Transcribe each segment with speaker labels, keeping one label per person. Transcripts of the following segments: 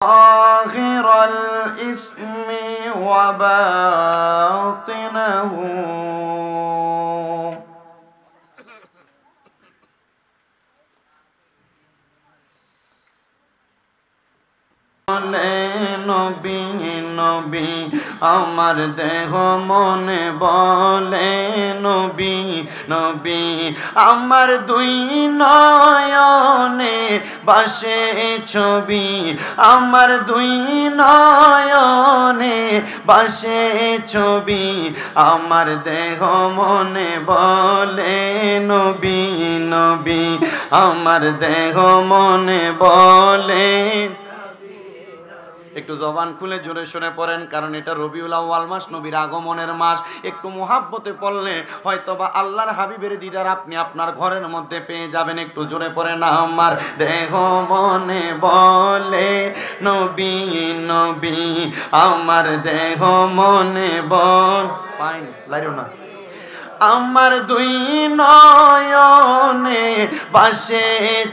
Speaker 1: ظاهر الإثم وباطنه নবী নবী আমার দেহ মনে বলে নবী নবী আমার দুই নয়নে বাসে ছবি আমার দুই নয়নে বাসে ছবি আমার দেহ মনে বলে নবী নবী আমার দেহ মনে বলে। একটু জবান খুলে জোরে শুনে পড়েন, কারণ এটা রবিউল আউয়াল মাস, নবীর আগমনের মাস। একটু মুহাব্বতে পড়লে হয়তোবা আল্লাহর হাবিবের দিদার আপনি আপনার ঘরের মধ্যে পেয়ে যাবেন। একটু জোরে পড়েন, আমার দেহ মনে বলে নবী নবী আমার দেহ মনে বল। ফাইন লাইরো না। আমার দুই নয়নে বাসে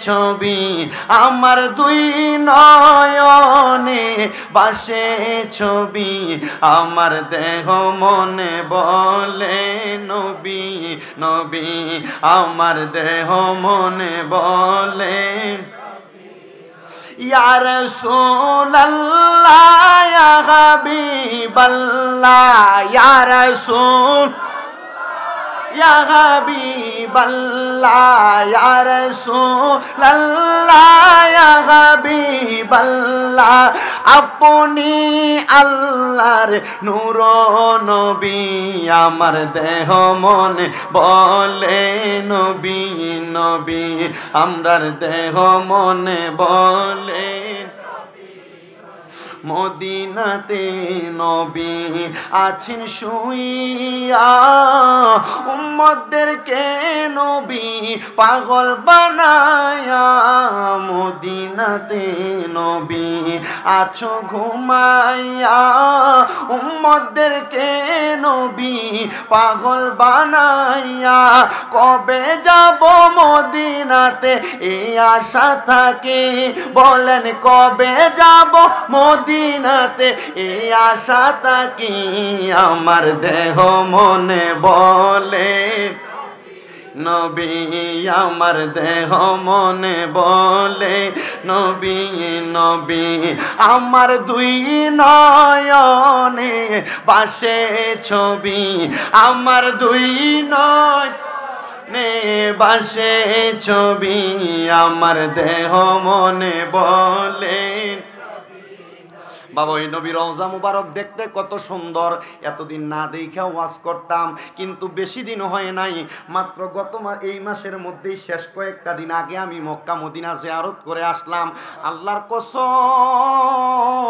Speaker 1: ছবি আমার দুই নয়নে বাসে ছবি আমার দেহ মনে বলে নবী নবী আমার দেহ মনে বলে। ইয়া রাসূলুল্লাহ ইয়া হাবিবাল্লাহ ইয়া রাসূল ইয়া হাবিবাল্লাহ ইয়া রাসূলুল্লাহ ইয়া হাবিবাল্লাহ আপনি আল্লাহর নূর নবী আমার দেহ মনে বলে নবী নবী আমরার দেহ মনে বলে। মদিনাতে নবী আছেন শুইয়া উম্মতদেরকে নবী পাগল বানায়া মদিনাতে নবী আছো ঘুমাইয়া উম্মতদেরকে নবী পাগল বানাইয়া কবে যাব মদিনাতে এই আশা থাকে বলেন কবে যাব মদিনাতে এই আশা থাকি আমার দেহ মনে বলে নবী আমার দেহ মনে বলে নবী নবী আমার দুই নয়নে বাসে ছবি আমার দুই নয়নে বাসে ছবি আমার দেহ মনে বলে। বাবা ওই নবী রওজা মুবারক দেখতে কত সুন্দর, এতদিন না দেখে ওয়াজ করতাম, কিন্তু বেশি দিন হয় নাই, মাত্র গত এই মাসের মধ্যেই শেষ কয়েকটা দিন আগে আমি মক্কা মদিনা জিয়ারত করে আসলাম। আল্লাহর কসম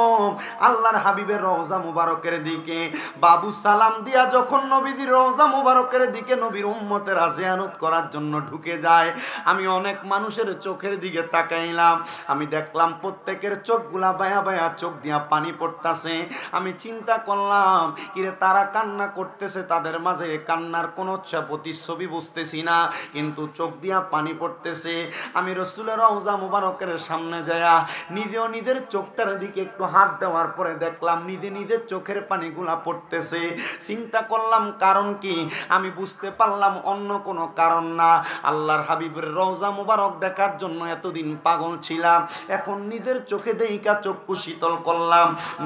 Speaker 1: আল্লাহর হাবিবের রওজা মুবারকের দিকে বাবু সালাম দিয়া যখন নবীজির রওজা মুবারকের দিকে নবীর উম্মতেরা জিয়ারত করার জন্য ঢুকে যায়, আমি অনেক মানুষের চোখের দিকে তাকাইলাম, আমি দেখলাম প্রত্যেকের চোখগুলা বায়া বায়া চোখ দিয়া পানি পড়তেছে। আমি চিন্তা করলাম কিরে তারা কান্না করতেছে, তাদের মাঝে কান্নার কোনো প্রতিচ্ছবি বুঝতেছি না, কিন্তু চোখ দিয়া পানি পড়তেছে। আমি রাসূলের রওজা মুবারকের সামনে যায়া নিজেও নিজের চোখটার দিকে একটু হাত দেওয়ার পরে দেখলাম নিজে নিজের চোখের পানিগুলা পড়তেছে। চিন্তা করলাম কারণ কি, আমি বুঝতে পারলাম অন্য কোনো কারণ না, আল্লাহর হাবিবের রওজা মুবারক দেখার জন্য এতদিন পাগল ছিলাম, এখন নিজের চোখে দেইকা চক্ষু শীতল করলাম।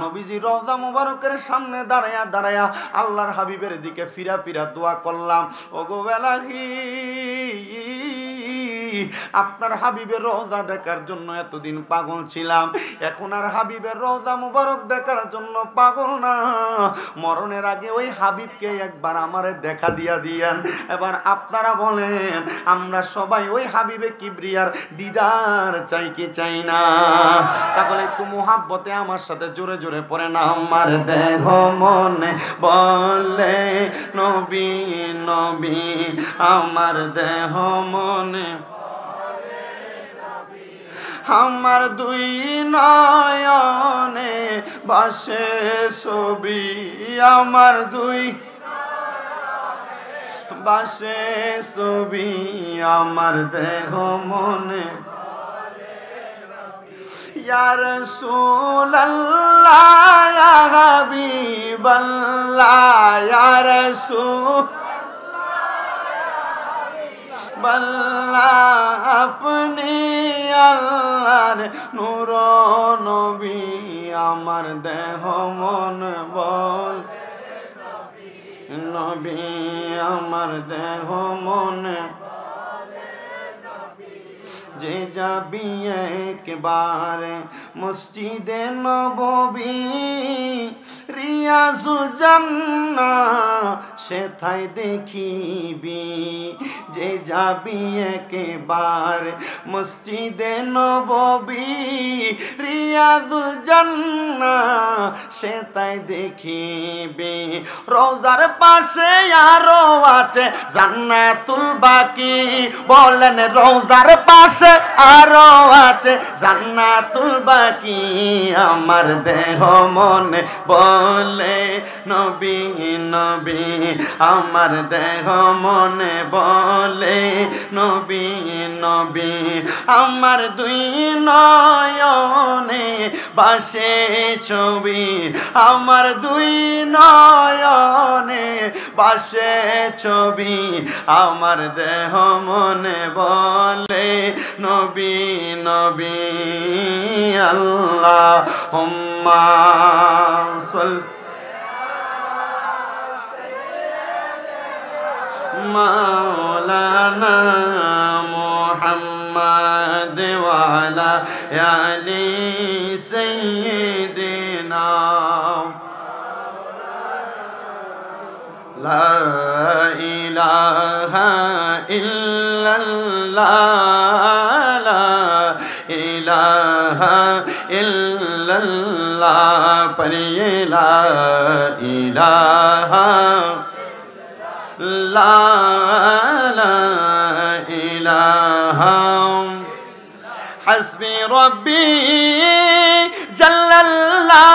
Speaker 1: নবীজি রওজা মুবারকের সামনে দাঁড়ায়া দাঁড়ায়া আল্লাহর হাবিবের দিকে ফিরা ফিরা দোয়া করলাম, ওগো এলাহি আপনার হাবিবের রওজা দেখার জন্য এতদিন পাগল ছিলাম, এখন আর হাবিবের রওজা মুবারক দেখার জন্য পাগল না, মরণের আগে ওই হাবিবকে একবার আমারে দেখা দিয়া দিয়েন। এবার আপনারা বলেন আমরা সবাই ওই হাবিবে কিবরিয়ার দিদার চাই কি চাই না? তাহলে একটু মুহাব্বতে আমার সাথে জোরে জোরে পড়ে না, আমার দেহ মনে বলে নবী নবী আমার দেহ মনে আমার দুই নয়নে বাসে ছবি আমার দুই বাসে ছবি আমার দেহ মনে ইয়া রাসূলুল্লাহ ইয়া হাবিবাল্লাহ ইয়া রাসূলুল্লাহ আপনি আল্লাহর নূর নবী আমার দেহ মন বল নবী আমার দেহ মন যে যাবি একবার মসজিদে নববী রিয়াজুল জান্নাহ সেথায় দেখিবি যে যাবি একবার মসজিদে নববী রিয়াজুল জান্নাহ সেথায় দেখিবি রওজার পাশে আরো আছে জান্নাতুল বাকি বলেন রওজার পাশে আরো আছে জান্নাতুল বাকি আমার দেহ মনে বলে নবী নবী আমার দেহ মনে বলে নবী নবী আমার দুই নয়নে বাসে ছবি আমার দুই নয়নে বাসে ছবি আমার দেহ মনে বলে নবী নবী আল্লাহুম্মা সাল্লি মাওলানা মুহাম্মদ ওয়া আলা আলি সাইয়্যিদিনা লা ইলাহা ইল্লাল্লাহ লা ইলাহা ইল্লাল্লাহ পড়িয়ে লা ইলাহা লা ইলাহা হাসবি রব্বি জাল্লাল্লাহ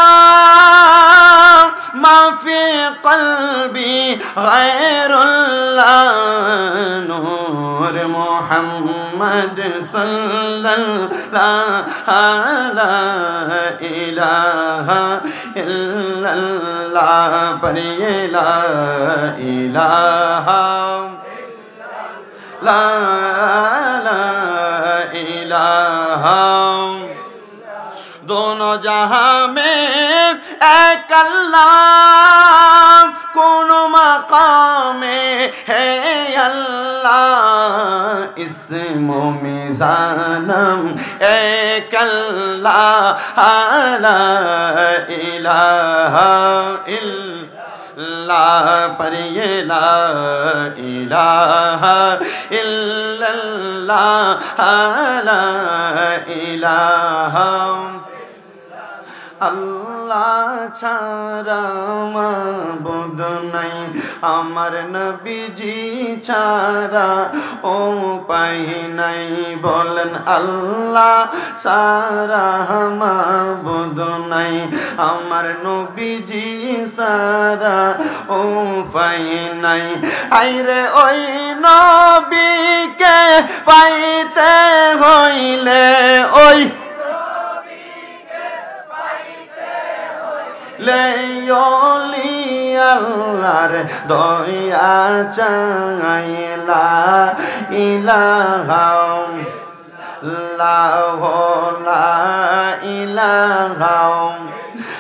Speaker 1: মা ফি কলবি গায়রুল্লাহ নূর মুহাম্মদ সাল্লাল্লাহু লা ইলাহা ইল্লাল্লাহ পড়িয়ে লা ইলাহা লা ইলাহা दोनों जहां में एक अल्लाह कौन मकाम है अल्लाह इस्मो मिज़ानम एक अल्लाह ला इलाहा इल्लल्लाह पढ़िए ला इलाहा इल्लल्लाह ला इलाहा আল্লাহ ছাড়া মাবুদ নাই আমার নবীজি ছাড়া উপায় নাই বলেন আল্লাহ ছাড়া মাবুদ নাই আমার নবীজি ছাড়া উপায় নাই আইরে ওই নবীকে পাইতে হইলে ওই লেয়লি আল্লাহর দয়া চাইলা ইলাহা লা ইলাহা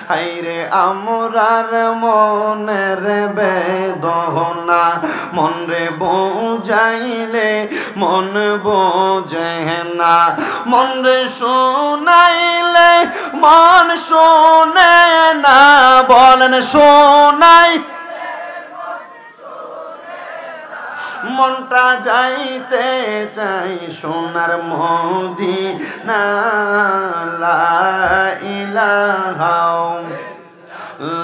Speaker 1: হাইরে আমরার মনের বেদনা মন রে বোঝাইলে মন বোঝে না মন রে শোনাইলে মন শোনে না বলেন শোনাই মনটা যাইতে চাই সোনার মদিনা লা ইলাহা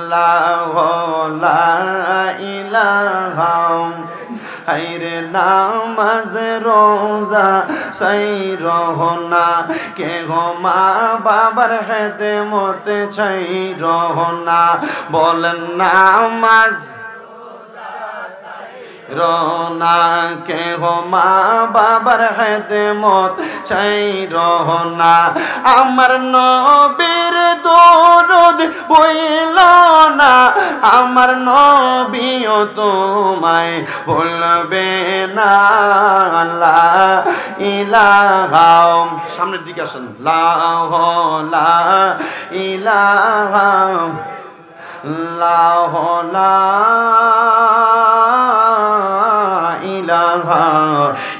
Speaker 1: লা ইলাহা হাইরে নামাজ রোজা সাই রহনা কে গো মা বাবার খেদমত চাই রহনা বলেন নামাজ রোনা কে হো মা বাবার খেদমত চাই রোনা আমার নবীর দরুদ বইল না আমার নবীও তোমায় বলবে না লা ইলাহা সামনের দিকে আসেন লা ইলাহা লা ইলাহা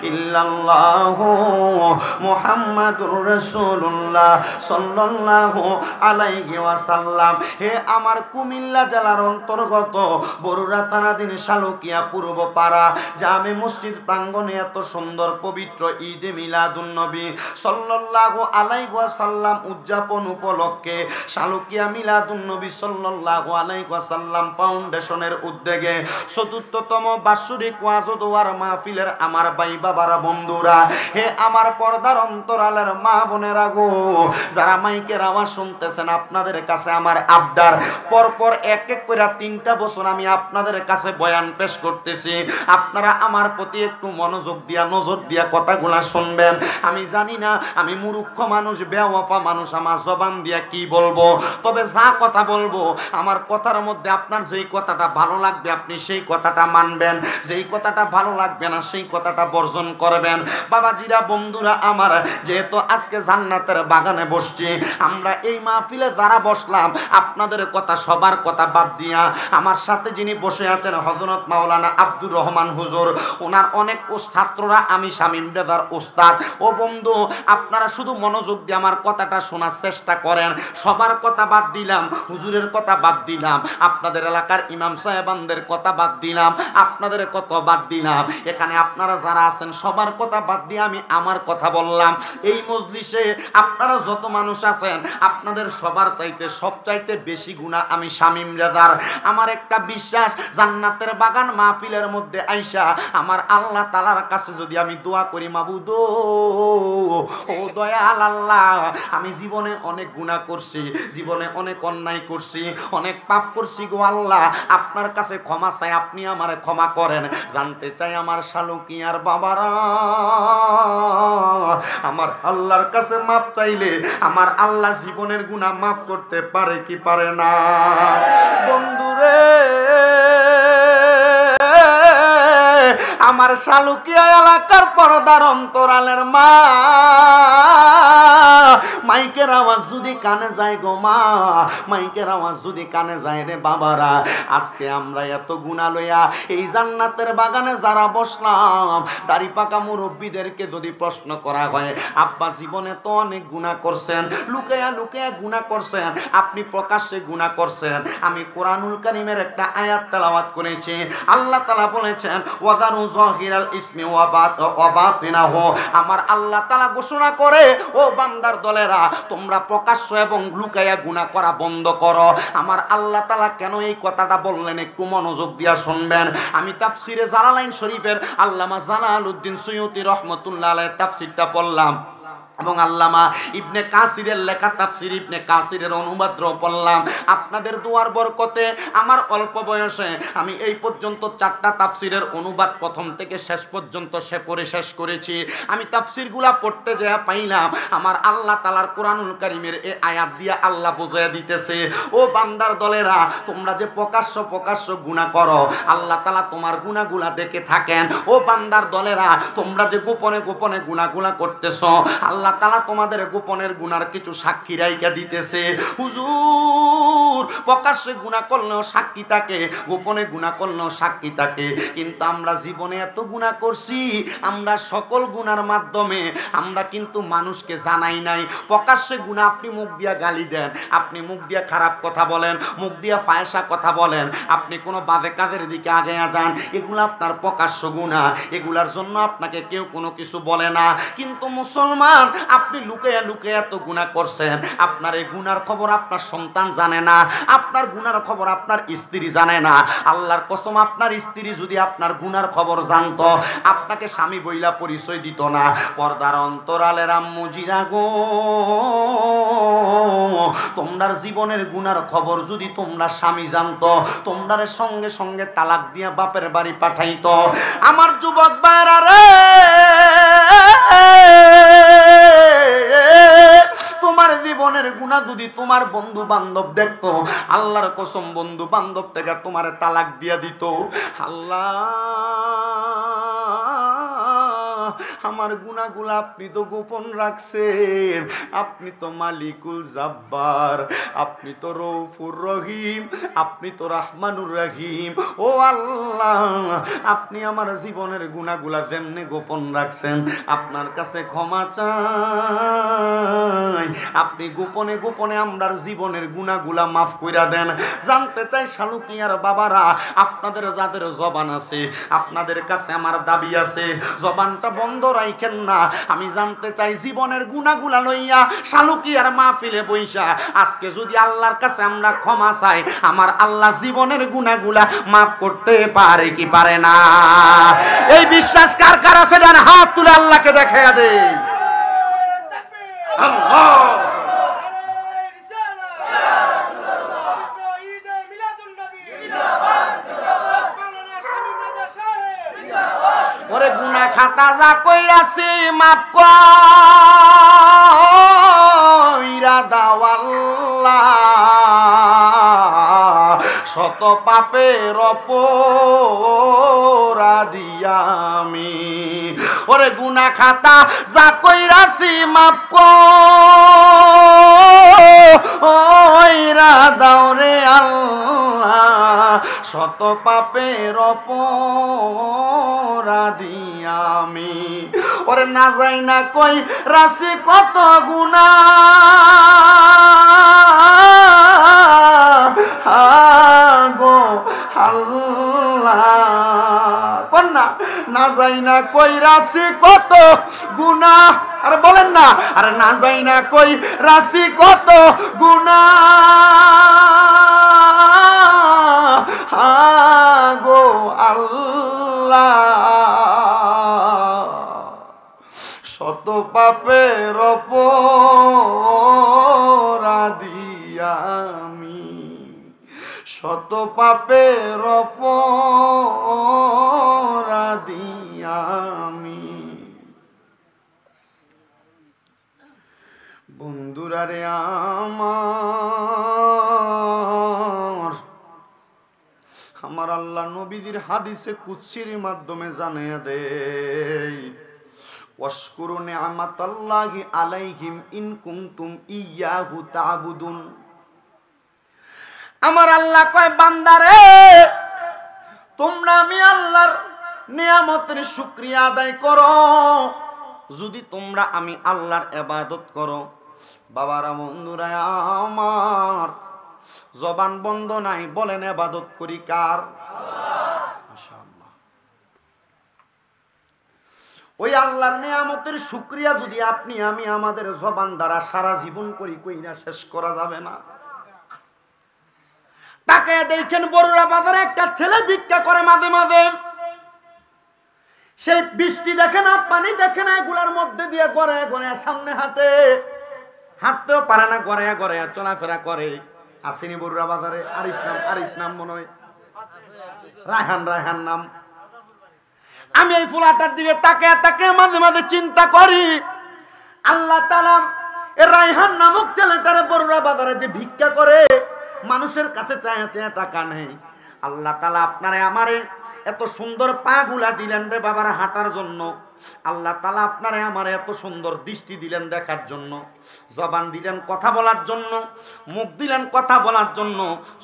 Speaker 1: ইল্লাল্লাহু মুহাম্মাদুর রাসূলুল্লাহ সাল্লাল্লাহু আলাইহি ওয়াসাল্লাম। হে আমার কুমিল্লা জেলার অন্তর্গত বরুড়া থানাধীন শালকিয়া পূর্বপাড়া জামে মসজিদ প্রাঙ্গণে এত সুন্দর পবিত্র ঈদে মিলাদুন নবী সাল্লাল্লাহু আলাইহি ওয়াসাল্লাম উদযাপন উপলক্ষে শালকিয়া মিলাদুন নবী সাল্লাল্লাহু আলাইহি ওয়াসাল্লাম ফাউন্ডেশনের উদ্যোগে ৪র্থতম বাৎসরিক ওয়াজ ও দোয়ার মাহফিলের আমার ভাই বাবারা বন্ধুরা, হে আমার পর্দার অন্তরালের মা বোনেরা গো, যারা মাইকের আওয়াজ শুনতেছেন, আপনাদের কাছে আমার আবদার, পরপর এক এক করে 3টা বছর আমি আপনাদের কাছে বয়ান পেশ করতেছি। আপনারা আমার প্রতি একটু মনোযোগ দিয়া নজর দিয়া কথাগুলা শুনবেন। আমি জানি না, আমি মূর্খ মানুষ, বেওয়াফা মানুষ, আমার জবান দিয়া কি বলবো, তবে যা কথা বলবো আমার কথার মধ্যে আপনার যেই কথাটা ভালো লাগবে আপনি সেই কথাটা মানবেন, যেই কথাটা ভালো লাগবে না সেই কথাটা বর্জন করবেন। বাবাজিরা, বন্ধুরা আমার, যেহেতু আজকে জান্নাতের বাগানে বসছি, আমরা এই মাহফিলে যারা বসলাম আপনাদের কথা সবার কথা বাদ দিয়া আমার সাথে যিনি বসে আছেন হযরত মাওলানা আব্দুর রহমান হুজুর, ওনার অনেক ছাত্ররা, আমি শামীম রেজার ওস্তাদ। ও বন্ধু, আপনারা শুধু মনোযোগ দিয়ে আমার কথাটা শোনার চেষ্টা করেন। সবার কথা বাদ দিলাম, হুজুরের কথা বাদ দিলাম, আপনাদের এলাকার ইমাম সাহেবানদের কথা বাদ দিলাম, আপনাদের কথা বাদ দিলাম, এখানে আপনারা যারা আছেন সবার কথা বাদ দিয়ে আমি আমার কথা বললাম। এই মজলিসে আপনারা যত মানুষ আছেন আপনাদের সবার চাইতে সবচাইতে বেশি গুনাহ আমি শামীম রেজার। আমার একটা বিশ্বাস, জান্নাতের বাগান মাহফিলের মধ্যে আইসা আমার আল্লাহ তাআলার কাছে যদি আমি দোয়া করি, মাবুদ ও দয়াল আল্লাহ, আমি জীবনে অনেক গুনাহ করছি, জীবনে অনেক অন্যায় করছি, অনেক পাপ করছি গো আল্লাহ, আপনার কাছে ক্ষমা চাই, আপনি আমারে ক্ষমা করেন। জানতে চাই আমার শালকিয়ার বাবারা, আমার আল্লাহর কাছে মাপ চাইলে আমার আল্লাহ জীবনের গুনাহ মাফ করতে পারে কি পারে না? বন্ধুরে, আমার শালকিয়া এলাকার পর্দার অন্তরালের মা, মাইকের আওয়াজ যদি কানে যায় গো মা, মাইকের আওয়াজ যদি কানে যায় রে বাবারা, আজকে আমরা এত গুনাহ লইয়া এই জান্নাতের বাগানে যারা বসলাম, দাড়ি পাকা মুরব্বীদেরকে যদি প্রশ্ন করা হয়, আব্বা জীবনে তো অনেক গুনাহ করছেন, লুকায়া লুকায়া গুনাহ করছেন, আপনি প্রকাশ্যে গুনাহ করছেন। আমি কোরআনুল কারীমের একটা আয়াত তেলাওয়াত করেছি, আল্লাহ তাআলা বলেছেন ওয়াযারু যাহিরাল ইসমি ওয়া বাতিনাহু, আমার আল্লাহ তাআলা ঘোষণা করে, ও বান্দার দলেরা, তোমরা প্রকাশ্য এবং লুকায়া গুনাহ করা বন্ধ করো। আমার আল্লাহ তাআলা কেন এই কথাটা বললেন একটু মনোযোগ দিয়া শুনবেন। আমি তাফসিরে জালালাইন শরীফের আল্লামা জালালউদ্দিন সুয়ুতী রাহমাতুল্লাহ আলাইহি তাফসিরটা পড়লাম এবং আল্লামা ইবনে কাসিরের লেখা তাফসির ইবনে কাসিরের অনুবাদও পড়লাম। আপনাদের দোয়ার বরকতে আমার অল্প বয়সে আমি এই পর্যন্ত 4টা তাফসিরের অনুবাদ প্রথম থেকে শেষ পর্যন্ত পড়ে শেষ করেছি। আমি তাফসিরগুলা পড়তে যা পাইলাম, আমার আল্লাহ তাআলার কোরআনুল কারীমের এই আয়াত দিয়ে আল্লাহ বুঝাইয়া দিতেছে, ও বান্দার দলেরা, তোমরা যে প্রকাশ্য গুনাহ করো, আল্লাহ তাআলা তোমার গুনাহগুলা দেখে থাকেন। ও বান্দার দলেরা, তোমরা যে গোপনে গোপনে গুনাহগুলা করতেছো, আল্লাহ তাআলা তোমাদের গোপনের গুনার কিছু সাক্ষী রাইখা দিতেছে। হুজুর, প্রকাশ্যে গুনাহ করলেও সাক্ষী থাকে, গোপনে গুনাহ করলেও সাক্ষী থাকে, কিন্তু আমরা জীবনে এত গুনাহ করছি, আমরা সকল গুনার মাধ্যমে আমরা কিন্তু মানুষকে জানাই নাই। প্রকাশ্যে গুনাহ, আপনি মুখ দিয়া গালি দেন, আপনি মুখ দিয়া খারাপ কথা বলেন, মুখ দিয়া ফায়সা কথা বলেন, আপনি কোনো বাজে কাজের দিকে আগায়া যান, এগুলো আপনার প্রকাশ্য গুনাহ, এগুলার জন্য আপনাকে কেউ কোনো কিছু বলে না। কিন্তু মুসলমান, আপনি লুকায়া লুকায়া তো গুনাহ করছেন, আপনার এই গুনার খবর আপনার সন্তান জানে না, আপনার গুনার খবর আপনার স্ত্রী জানে না। আল্লাহর কসম, আপনার স্ত্রী যদি আপনার গুনার খবর জানতো, আপনাকে স্বামী বইলা পরিচয় দিত না। পর্দার অন্তরালের আম্মু জিরা গো, তোমরার জীবনের গুনার খবর যদি তোমরা স্বামী জানতো, তোমরার সঙ্গে সঙ্গে তালাক দিয়া বাপের বাড়ি পাঠাইতো। আমার যুবক ভাইরা রে, তোমার জীবনের গুনাহ যদি তোমার বন্ধু বান্ধব দেখতো, আল্লাহর কসম বন্ধু বান্ধব থেকে তোমার তালাক দিয়া দিত। আল্লাহ, আমার গুনাহগুলো আপনি তো গোপন রাখছেন। আপনি তো মালিকুল জাব্বার, আপনি তো রউফুর রহিম, আপনি তো রহমানুর রহিম। ও আল্লাহ, আপনি আমার জীবনের গুনাহগুলো যেমনে গোপন রাখছেন, আপনার কাছে ক্ষমা চাই। আপনি গোপনে গোপনে আমরার জীবনের গুনাহগুলা মাফ কইরা দেন। জানতে চাই শালুকিয়ার বাবারা, আপনাদের যাদের জবান আছে, আপনাদের কাছে আমার দাবি আছে, জবানটা বন্ধ রাখেন না। আমি জানতে চাই জীবনের গুনাহগুলা লইয়া শালুকিয়ার মাহফিলে বইসা আজকে যদি আল্লাহর কাছে আমরা ক্ষমা চাই, আমার আল্লাহ জীবনের গুনাহগুলা মাফ করতে পারে কি পারে না? এই বিশ্বাস কার কার আছে? ডান হাত তুলে আল্লাহকে দেখায়া দে। আল্লাহ, ওরে গুনাহ খাতা যা কইরাছি মাফ কইরা দাও আল্লাহ, শত পাপের অপরাধী আমি। ওরে গুনাহ খাতা যা কইরাছি মাফ কইরা দাও রে আল্লাহ, শত পাপের অপরাধী আমি। ওরে না যাই না কই রাশি কত গুনাহ গো আল্লাহ, কন্যা না যাই না কই রাশি কত গুনাহ। আরে বলেন না, আরে না যাই না কই রাশি কত গুনাহ গো আল্লাহ, শত পাপের অপরাধী আমি, শত পাপের অপরাধী আমি। বন্ধুরা রে আমার আল্লাহ নবীজির হাদিসে কুদসির মাধ্যমে জানিয়ে দেয়, ওয়াশকুরু নি'মাতাল্লাহি আলাইহিম ইন কুনতুম ইয়্যাহু তা'বুদুন। আমার আল্লাহ কয়, বান্দারে তোমরা আমি আল্লাহর নিয়ামতের শুকরিয়া আদায় করো যদি তোমরা আমি আল্লাহর ইবাদত করো। বাবারা বন্ধুরা আমার, জবান বন্ধ নাই, বলেন ইবাদত করি কার? মাশাআল্লাহ। ওই আল্লাহর নিয়ামতের শুকরিয়া যদি আপনি আমি আমাদের জবান দ্বারা সারা জীবন করি, কইরা শেষ করা যাবে না। তাকে দেখেন বড়ুরা বাজারে একটা ছেলে ভিক্ষা করে মাঝে মাঝে, সেই বৃষ্টি দেখে না, পানি দেখে না, এগুলার মধ্যে দিয়ে গড়ে গড়ে সামনে হাঁটে, হাঁটতেও পারে না, গড়ে গড়ে চলাফেরা করে। আসেনি বড়ুরা বাজারে? আরিফ নাম মনে হয়, রায়হান নাম। আমি এই ফুলাটার দিকে তাকে মাঝে মাঝে চিন্তা করি, আল্লাহ তাআলা এই রায়হান নামক ছেলেটারে বড়ুরা বাজারে যে ভিক্ষা করে, মানুষের কাছে চায় টাকা নেই। আল্লাহ তাআলা আপনারে আমারে এত সুন্দর পা গুলা দিলেন রে বাবারা হাঁটার জন্য। আল্লাহ তাআলা আপনারে আমারে এত সুন্দর দৃষ্টি দিলেন দেখার জন্য, জবান দিলেন কথা বলার জন্য, মুখ দিলেন কথা বলার জন্য,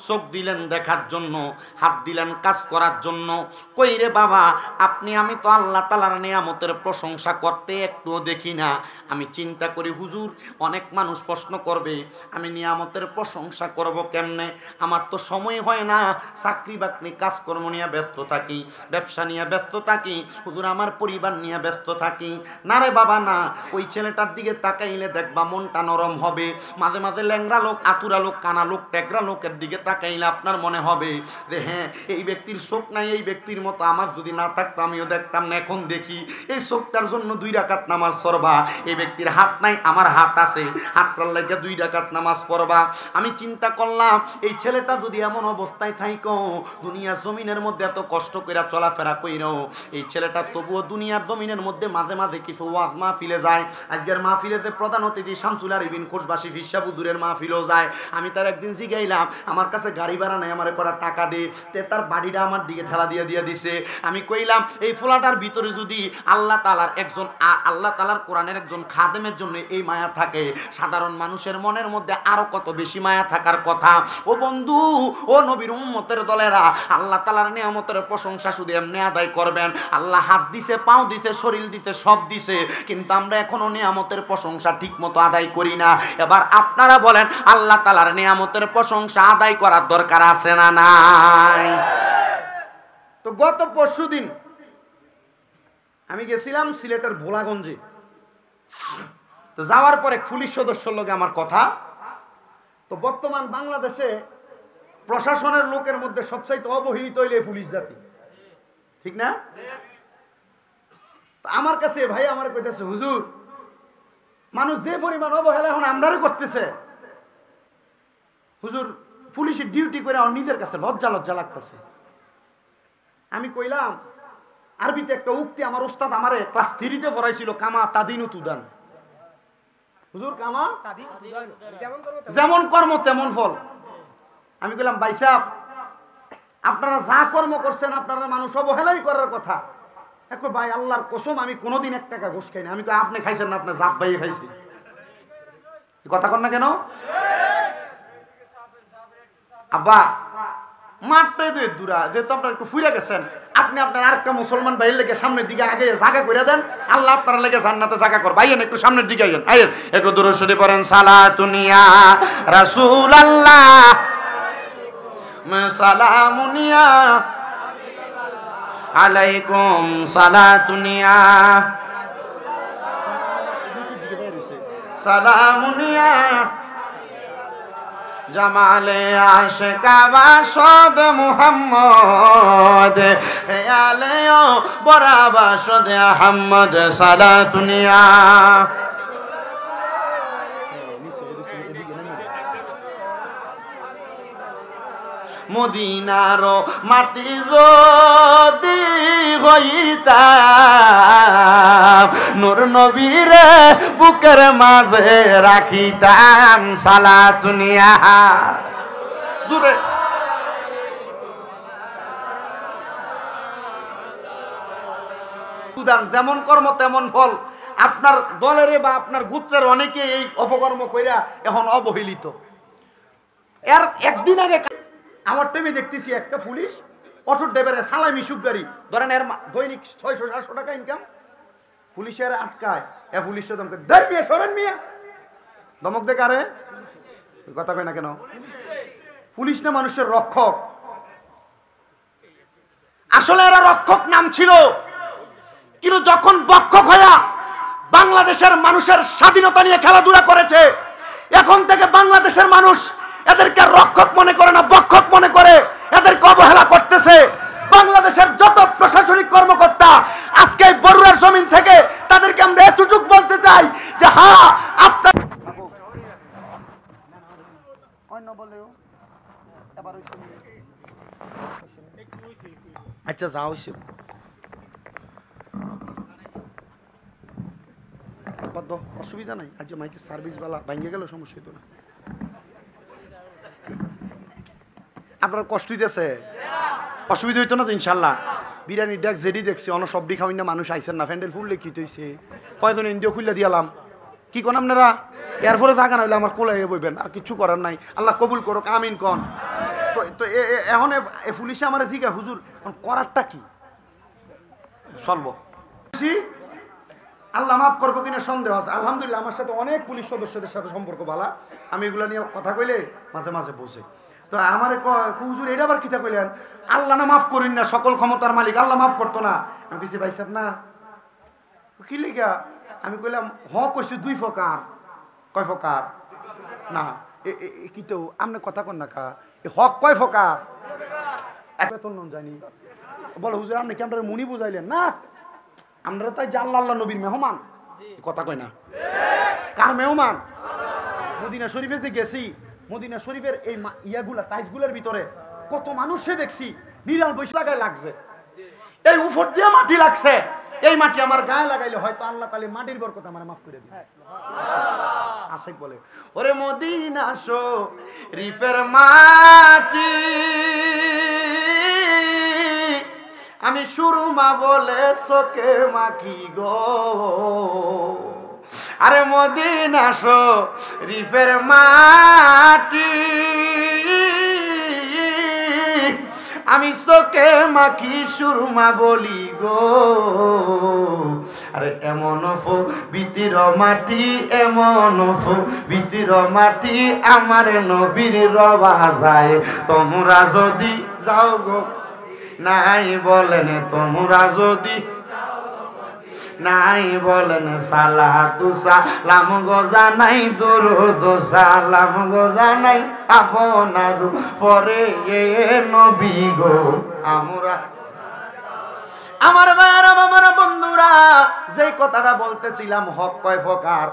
Speaker 1: চোখ দিলেন দেখার জন্য, হাত দিলেন কাজ করার জন্য। কই রে বাবা, আপনি আমি তো আল্লাহ তাআলার নিয়ামতের প্রশংসা করতে একটুও দেখি না। আমি চিন্তা করি, হুজুর অনেক মানুষ প্রশ্ন করবে আমি নিয়ামতের প্রশংসা করব কেমনে? আমার তো সময় হয় না, চাকরি বাকরি কাজকর্ম নিয়ে ব্যস্ত থাকি, ব্যবসা নিয়ে ব্যস্ত থাকি, হুজুর আমার পরিবার নিয়ে ব্যস্ত থাকি। না রে বাবা না, ওই ছেলেটার দিকে তাকাইলে দেখবা মনটা নরম হবে। মাঝে মাঝে ল্যাংরা লোক, আতুরা লোক, কানা লোক, টেকরা লোকের দিকে তাকাইলে আপনার মনে হবে যে হ্যাঁ, এই ব্যক্তির চোখ নাই, এই ব্যক্তির মতো আমার যদি না থাকতো আমিও দেখতাম না, এখন দেখি। এই চোখটার জন্য 2 রাকাত নামাজ পড়বা। এই ব্যক্তির হাত নাই, আমার হাত আছে, হাতটার লাগে 2 রাকাত নামাজ পড়বা। আমি চিন্তা করলাম এই ছেলেটা যদি এমন অবস্থায় থাইকো, দুনিয়ার জমিনের মধ্যে এত কষ্ট করে চলাফেরা কইরো, এই ছেলেটা তবুও দুনিয়ার জমিনের মধ্যে মাঝে মাঝে কিছু ওয়াজ মাহফিলে যায়। আজকের মাহফিলে যে প্রধান অতিথি শামসুল আরিফিন খোশবাসী ফিরসা হুজুরের মাহফিলেও যায়। আমি তার একদিন জিগাইলাম, আমার কাছে গাড়ি ভাড়া নাই, আমার কটা টাকা দে। তার বাড়িটা আমার দিকে ঠেলা দিয়ে দিছে। আমি কইলাম এই ফোলাটার ভিতরে যদি আল্লাহ তাআলার একজন, আল্লাহ তাআলার কোরআনের একজন খাদেমের জন্য এই মায়া থাকে, সাধারণ মানুষের মনের মধ্যে আরো কত বেশি মায়া থাকার কথা। ও বন্ধু, ও নবীর উম্মতের দলেরা, আল্লাহ তাআলার নিয়ামতের প্রশংসা শুধু এমনি আদায় করবেন। আল্লাহ হাত দিছে, পাও দিছে, শরীর দিছে, সব দিছে, কিন্তু আমরা এখনো নিয়ামতের প্রশংসা ঠিক মতো আদায় করি না। এবার আপনারা বলেন, আল্লাহ তাআলার নিয়ামতের প্রশংসা আদায় করার দরকার আছে না নাই? তো গত পরশুদিন আমি গেছিলাম সিলেটের ভোলাগঞ্জে। তো যাওয়ার পরে পুলিশ সদস্যর লগে আমার কথা। তো বর্তমান বাংলাদেশে প্রশাসনের লোকের মধ্যে সবচাইতে অবহেলিত হইলে পুলিশ জাতি, ঠিক না? আমার কাছে ভাই আমার কইতেছে, হুজুর মানুষ যে পরিমাণ অবহেলা এখন আমরারে করতেছে, হুজুর পুলিশের ডিউটি করে আমার নিজের কাছে লজ্জা লজ্জা লাগতেছে। আমি কইলাম, আরবিতে একটা উক্তি আমার উস্তাদ আমারে ক্লাস 3-তে পড়াইছিল, কামা তাদিনু তুদান। হুজুর কামা যেমন কর্ম তেমন ফল। আমি কইলাম, ভাই সাহেব আপনারা যা কর্ম করছেন আপনারা মানুষ অবহেলাই করার কথা। এখন ভাই আল্লাহর কসম আমি কোনোদিন 1 টাকা ঘুষ খাই না। আমি কই, আপনি খাইছেন না, আপনার জাত ভাইয়ে খাইছে। কথা কর না কেন? আব্বা মাত্র দূরা যেহেতু আপনার একটু ফুরে গেছেন, আপনি আপনার আরেকটা মুসলমান ভাইয়ের লেগে সামনের দিকে আগে জায়গা করে দেন, আল্লাহ আপনার লেগে জান্নাতে জায়গা কর। ভাইয়েন একটু সামনের দিকে আইয়েন, আইয়েন একটু দূরে সরে পড়েন। সালাতুনিয়া রাসূলুল্লাহ সালামুনিয়া আলাইকুম সালাতুনিয়া সালামুনিয়া জামালে আশিকা বাসদ মুহাম্মদ খেয়ালে ও বরা বাসদ আহমদ সালাতুনিয়া। মদিনার মাটি যদি হইতাম, নূর নবীরে বুকের মাঝে রাখিতাম সালাতুনিয়া। জোরে যেমন কর্ম তেমন ফল। আপনার দলের বা আপনার গোত্রের অনেকে এই অপকর্ম কইরা এখন অবহেলিত। এর একদিন আগে আমার টাইমে দেখতেছি একটা পুলিশ অটো ড্রাইভারের সালামি সুগারি ধরেন, এর দৈনিক 600-700 টাকা ইনকাম, পুলিশের আটকায়। এ পুলিশের দমকে ধর মিয়া, সরেন মিয়া, ধমক দে কারে? কথা কয় না কেন? পুলিশ না মানুষের রক্ষক। আসলে এরা রক্ষক নাম ছিল, কিন্তু যখন বক্ষক হইয়া বাংলাদেশের মানুষের স্বাধীনতা নিয়ে খেলাধুলা করেছে, এখন থেকে বাংলাদেশের মানুষ এদেরকে রক্ষক মনে করে না, বক্ষক মনে করে, এদেরকে অবহেলা করতেছে। বাংলাদেশের যত প্রশাসনিক কর্মকর্তা আজকে বরুড়ার জমিন থেকে তাদেরকে আমরা এতটুকু বলতে চাই যে হ্যাঁ আপনার আচ্ছা যাও অসুবিধা নাই। আজ মাইকে সার্ভিস বালা ভাঙ্গে গেল, সমস্যা হইতো না। আপনার কষ্ট হইতেছে? অসুবিধা হইতো না তো ইনশাল্লাহ। বিরিয়ানি ডেক যেডি দেখছি অন সবডি খাওয়াই না, মানুষ আইসেন না, ফ্যান্ডেল ফুল লেখিত হয়েছে, কয়জন এনজিও খুললে দিয়ালাম। কি কোন আপনারা এরপরে জায়গা না হইলে আমার কোলাইয়ে বইবেন, আর কিছু করার নাই। আল্লাহ কবুল করুক, আমিন কন। তো এখন এ পুলিশে আমার জিজ্ঞা, হুজুর করারটা কি? চলবো আল্লাহ মাফ করবো কিনা সন্দেহ আছে। আলহামদুলিল্লাহ আমার সাথে অনেক পুলিশ সদস্যদের সাথে সম্পর্ক ভালো। আমি এগুলো নিয়ে কথা কইলে মাঝে মাঝে বসে। তো আমার হুজুর এটা আবার কিতা কইলেন, আল্লাহ না মাফ করেন না, সকল ক্ষমতার মালিক, আল্লাহ মাফ করতো না। আমি কিছু ভাই সাহেব না, কি লিগা? আমি কইলাম হক কইছে 2 প্রকার। কয় প্রকার? না কি তো আমনে কথা কন না কা, হক কয় প্রকার? বেতন নন জানি বলে হুজুর আপনি কি আমরা মুনি বুঝাইলেন না, আমরা তাই আল্লাহ আল্লাহ নবীর মেহমান। কথা কয় না? কার মেহমান? মদিনা শরীফে যে গেছি, মদিনা শরীফের এই ইয়াগুলা টাইলসগুলোর ভিতরে কত মানুষে দেখছি 99 টাকায় লাগছে, এই উপর দিয়ে মাটি লাগছে, এই মাটি আমার গায়ে লাগাইলে হয়তো আল্লাহ তাআলা মাটির বরকত আমারে maaf করে দিবে। আশিক বলে ওরে মদিনা শরীফের মাটি আমি সুরমা বলে চোখে মাখি গো, আরে মদিনা শরীফের মাটি আমি চোখে মাখি সুরমা বলি গো, আরে এমন পবিত্র মাটি, এমন পবিত্র মাটি আমার নবীর রওজা যায়, তোমরা যদি যাও গো নাই বলেন, তোমরা যদি নাই বলেন সালাতু সালাম গো জানাই, দুরূদ সালাম গো জানাই আপনার পরে নবী গো আমরা। আমার ভাইরা আমার বন্ধুরা, যে কথাটা বলতেছিলাম হক কয় প্রকার,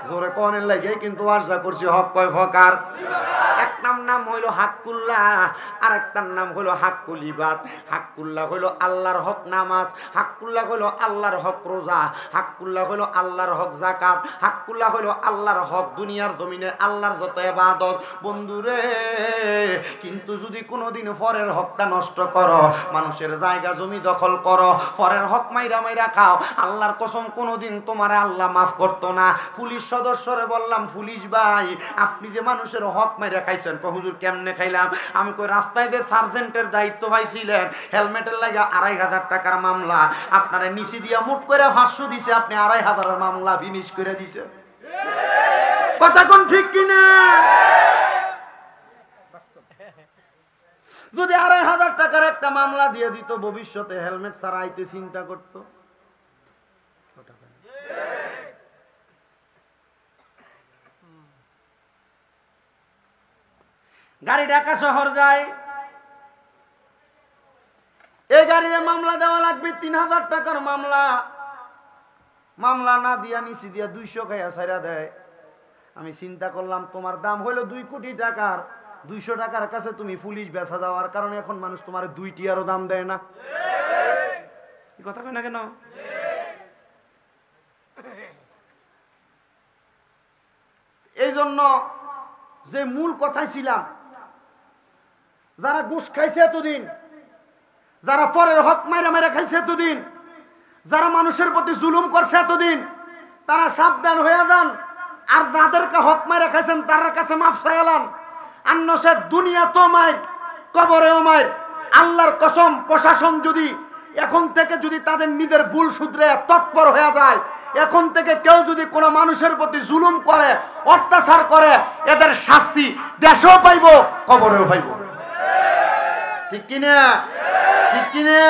Speaker 1: জোরে কোনের লাগে কিন্তু আশা করছি হক কয় প্রকার। একটার নাম হইল হাক্কুল্লাহ, আর একটার নাম হইল হাক্কুল ইবাদ। হাক্কুল্লাহ হইল আল্লাহর হক নামাজ, হাক্কুল্লাহ হইল আল্লাহর হক রোজা, হাক্কুল্লাহ হইল আল্লাহর হক যাকাত, হাক্কুল্লাহ হইল আল্লাহর হক দুনিয়ার জমিনে আল্লাহর যত ইবাদত। বন্ধুরে কিন্তু যদি কোনোদিন পরের হকটা নষ্ট করো, মানুষের জায়গা জমি দখল করো, পরের হক মাইরা মাইরা খাও, আল্লাহর কসম কোনোদিন তোমারে আল্লাহ মাফ করতো না। পুলিশ সদস্যরে বললাম, পুলিশ ভাই আপনি যে মানুষের হক মাইরা খাইছেন। হুজুর কেমনে খাইলাম? আমি কই রাস্তায় যে সার্জেন্টের দায়িত্ব পাইছিলেন, হেলমেটের লাগা 2500 টাকার মামলা, আপনারা নিচে দিয়া মুট করে 500 দিছে, আপনি 2500 মামলা ফিনিশ করে দিছে। কথা কোন ঠিক কিনা? যদি 2500 টাকার একটা মামলা দিয়ে দিত, ভবিষ্যতে হেলমেট ছাড়া আইতে চিন্তা করতো। গাড়ি ঢাকা শহর যায়, এই গাড়ির মামলা দেওয়া লাগবে 3000 টাকার মামলা, মামলা না দিয়া নিচে দিয়া 200 খাইয়া ছাইরা দেয়। আমি চিন্তা করলাম তোমার দাম হইলো 2 কোটি টাকার, 200 টাকার কাছে তুমি পুলিশ বেচা যাওয়ার কারণে এখন মানুষ তোমার 2 টিয়ারও দাম দেয় না। এই কথা কই না কেন? এই জন্য যে মূল কথাই ছিলাম, যারা ঘুষ খাইছে এতদিন, যারা পরের হক মাইরা মাইরা খাইছে এতদিন, যারা মানুষের প্রতি জুলুম করছে এতদিন, তারা সাবধান হয়ে যান। আর যাদেরকে হক মাইরা খাইছেন তার কাছে মাফ চাইলাম। অন্য সে দুনিয়া তো মায়ের, কবরেও মায়ের। আল্লাহর কসম, প্রশাসন যদি এখন থেকে যদি তাদের নিজের ভুল শুধরে তৎপর হয়ে যায়, এখন থেকে কেউ যদি কোনো মানুষের প্রতি জুলুম করে, অত্যাচার করে, এদের শাস্তি দেশেও পাইব, কবরেও পাইব। ঠিক কিনা? ঠিক কিনা?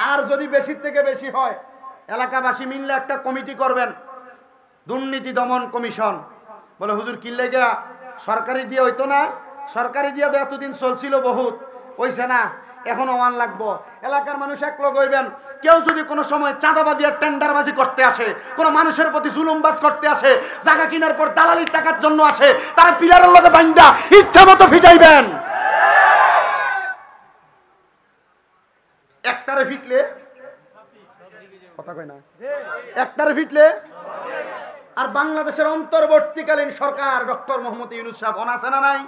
Speaker 1: আর যদি বেশি থেকে বেশি হয়, এলাকাবাসী মিললে একটা কমিটি করবেন, দুর্নীতি দমন কমিশন। বলে হুজুর কি লেগা সরকারি দিয়ে হইতো না? সরকারি দিয়ে তো এতদিন চলছিল, বহুত হইছে না, এখনো ওয়ান লাগবো। এলাকার মানুষ এক লোক হইবেন, কেউ যদি কোনো সময় চাঁদাবাজি আর টেন্ডারবাজি করতে আসে, কোনো মানুষের প্রতি জুলুমবাজ করতে আসে, জায়গা কিনার পর দালালির টাকার জন্য আসে, তারা পিলারের লগে বাইন্দা ইচ্ছা মতো ফিটাইবেন। একটারে ফিটলে কথা কয় না, একটারে ফিটলে। আর বাংলাদেশের অন্তর্বর্তীকালীন সরকার ডক্টর মোহাম্মদ ইউনূস সাহেব ওনা আছে না নাই?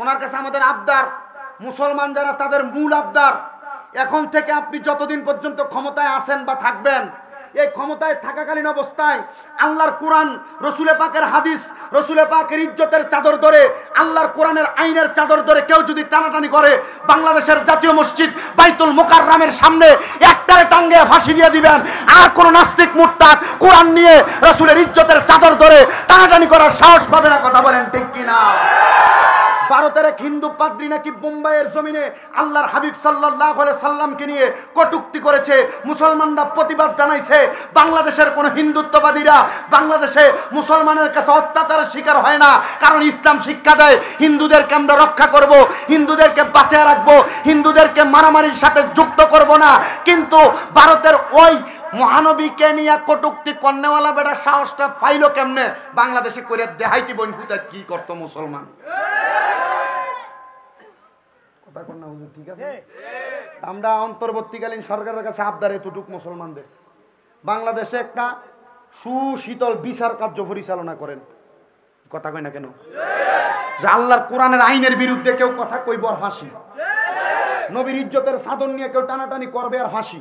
Speaker 1: ওনার কাছে আমাদের আবদার, মুসলমান যারা তাদের মূল আবদার, এখন থেকে আপনি যতদিন পর্যন্ত ক্ষমতায় আছেন বা থাকবেন, এই ক্ষমতায় থাকাকালীন অবস্থায় আল্লাহর কোরআন, রসুলে পাকের হাদিস, রসুলে পাকের ইজ্জতের চাদর ধরে, আল্লাহর কোরআনের আইনের চাদর ধরে কেউ যদি টানাটানি করে, বাংলাদেশের জাতীয় মসজিদ বাইতুল মুকাররমের সামনে একটারে টাঙ্গে ফাঁসি দিয়ে দিবেন। আর কোন নাস্তিক মুরতাদ কোরআন নিয়ে রসুলের ইজ্জতের চাদর ধরে টানাটানি করার সাহস পাবে না। কথা বলেন ঠিক কিনা? 12 ভারতের এক হিন্দু পাদ্রী নাকি বোম্বাইয়ের জমিনে আল্লাহর হাবিব সাল্লাল্লাহু আলাইহি সাল্লামকে নিয়ে কটূক্তি করেছে, মুসলমানরা প্রতিবাদ জানাইছে। বাংলাদেশের কোন হিন্দুত্ববাদীরা বাংলাদেশে মুসলমানের কাছে অত্যাচারের শিকার হয় না, কারণ ইসলাম শিক্ষা দেয় হিন্দুদেরকে আমরা রক্ষা করব, হিন্দুদেরকে বাঁচিয়ে রাখবো, হিন্দুদেরকে মারামারির সাথে যুক্ত করব না। কিন্তু ভারতের ওই মহানবীকে নিয়ে কটূক্তি কন্যাওয়ালা বেটা সাহসটা ফাইলো কেমনে বাংলাদেশে করে দেখাইতি বোন ফুতায় কি করতো মুসলমান? কথা কন না হুজুর, ঠিক আছে? আমরা অন্তর্বর্তীকালীন সরকারের কাছে আবদার এতটুক মুসলমানদের বাংলাদেশে একটা সুশীতল বিচার কার্য পরিচালনা করেন। কথা কয় না কেন? যে আল্লাহর কোরআনের আইনের বিরুদ্ধে কেউ কথা কইব আর ফাঁসি, নবীর ইজ্জতের চাদর নিয়ে কেউ টানাটানি করবে আর ফাঁসি।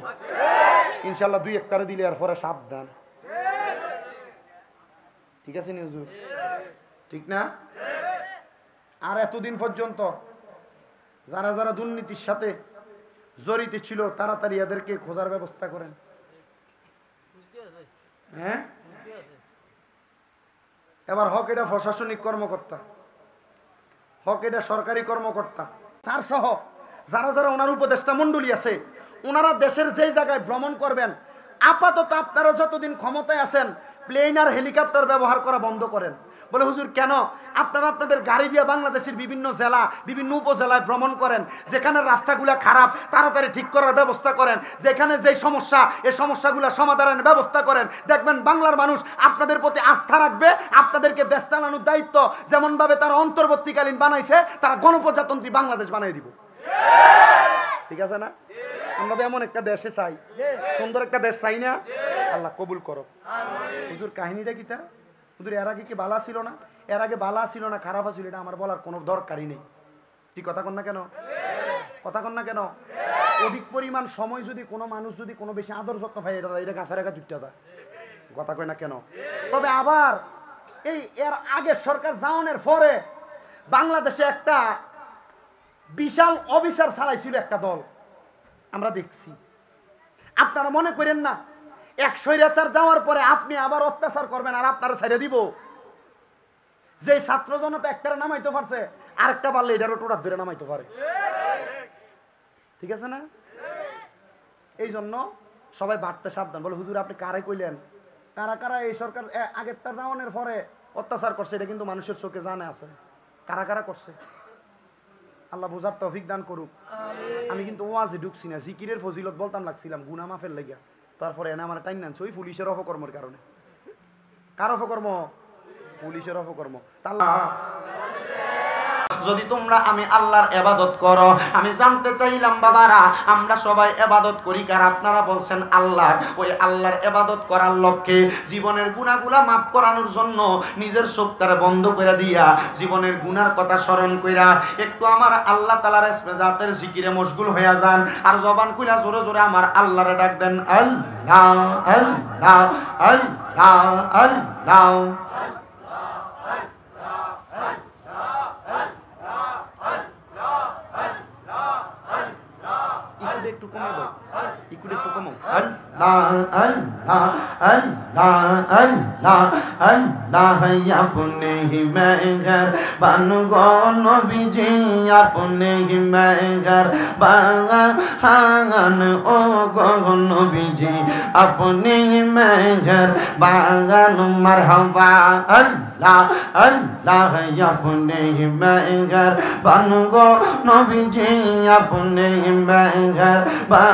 Speaker 1: ইনশাল্লাহ দুই একটারে দিলে আর পরে সাবধান, ঠিক আছে নি হুজুর? ঠিক না? আর এতদিন পর্যন্ত যারা যারা দুর্নীতির সাথে জড়িত ছিল তাড়াতাড়ি এদেরকে খোঁজার ব্যবস্থা করেন। হ্যাঁ, এবার হক এটা প্রশাসনিক কর্মকর্তা, হক এটা সরকারি কর্মকর্তা, তার সহ যারা যারা ওনার উপদেষ্টা মন্ডলী আছে, ওনারা দেশের যেই জায়গায় ভ্রমণ করবেন, আপাতত আপনারা যতদিন ক্ষমতায় আছেন প্লেন আর হেলিকপ্টার ব্যবহার করা বন্ধ করেন। বলে হুজুর কেন? আপনারা আপনাদের গাড়ি দিয়ে বাংলাদেশের বিভিন্ন জেলা, বিভিন্ন উপজেলায় ভ্রমণ করেন, যেখানে রাস্তাগুলো খারাপ তাড়াতাড়ি ঠিক করার ব্যবস্থা করেন, যেখানে যেই সমস্যা এই সমস্যাগুলো সমাধানের ব্যবস্থা করেন। দেখবেন বাংলার মানুষ আপনাদের প্রতি আস্থা রাখবে, আপনাদেরকে দেশ চালানোর দায়িত্ব যেমনভাবে তারা অন্তর্বর্তীকালীন বানাইছে তারা গণপ্রজাতন্ত্রী বাংলাদেশ বানাই দিব। ঠিক আছে না? আমরা তো এমন একটা দেশে চাই, সুন্দর একটা দেশ চাই না? আল্লাহ কবুল করো। হুজুর কাহিনীটা কি তা? হুজুর এর আগে কি বালা ছিল না? এর আগে বালা ছিল না খারাপ ছিল? এটা আমার বলার কোনো দরকারই নেই। ঠিক কথা কন না কেন? কথা কন না কেন? অধিক পরিমাণ সময় যদি কোনো মানুষ যদি কোনো বেশি আদর যত্ন পায় এটা গাছা রেখা জুটতে দেয়। কথা কয় না কেন? তবে আবার এই এর আগে সরকার জাওনের পরে বাংলাদেশে একটা বিশাল অফিসার চালাইছিল একটা দল, আমরা দেখছি। আপনারা মনে করেন না এক স্বৈরাচার যাওয়ার পরে আপনি আবার অত্যাচার করবেন আর আপনারা ছেড়ে দিব? যে ছাত্র জনতা একটা নামাইতে পারছে আরেকটা পারলে এটারও টোটার ধরে নামাইতে পারে। ঠিক আছে না? এই জন্য সবাই বাড়তে সাবধান। বলে হুজুর আপনি কারে কইলেন? কারা কারা এই সরকার আগেরটা যাওয়ানোর পরে অত্যাচার করছে এটা কিন্তু মানুষের চোখে জানে আছে কারা কারা করছে। আল্লাহ বোঝার তৌফিক দান করুক। আমি কিন্তু ওয়াজে ঢুকছি না, জিকিরের ফজিলত বলতাম লাগছিলাম গুনাহ মাফের লাগিয়া। তারপরে এনে আমার টাইম নানছে ওই পুলিশের অপকর্মের কারণে। কার অপকর্ম? পুলিশের অপকর্ম। যদি তোমরা আমি আল্লাহর ইবাদত করো, আমি জানতে চাইলাম বাবারা আমরা সবাই ইবাদত করি কার? আপনারা বলছেন আল্লাহর। ওই আল্লাহর ইবাদত করার লক্ষ্যে জীবনের গুনাহগুলা মাফ করানোর জন্য নিজের চোখটারে বন্ধ করে দিয়া জীবনের গুনার কথা স্মরণ কইরা একটু আমার আল্লাহ তাআলার ইসমে জাতের জিকিরে মশগুল হয়ে যান আর জবান কইরা জোরে জোরে আমার আল্লাহরে ডাক দেন, আল্লাহ আল্লাহ আল্লাহ আল্লাহ। একটু কমে দাও, একটু কমো। আল্লাহ আল্লাহ আল্লাহ আল্লাহ আল্লাহ আপনি হি মেহেরবান গো নবীজি, আপনি হি মেহেরবান ও গো নবীজি, আপনি হি মেহেরবান মারহাবা। আল্লাহ আল্লাহ আপনি হি মেহেরবান গো নবীজি, আপনি হি মেহেরবান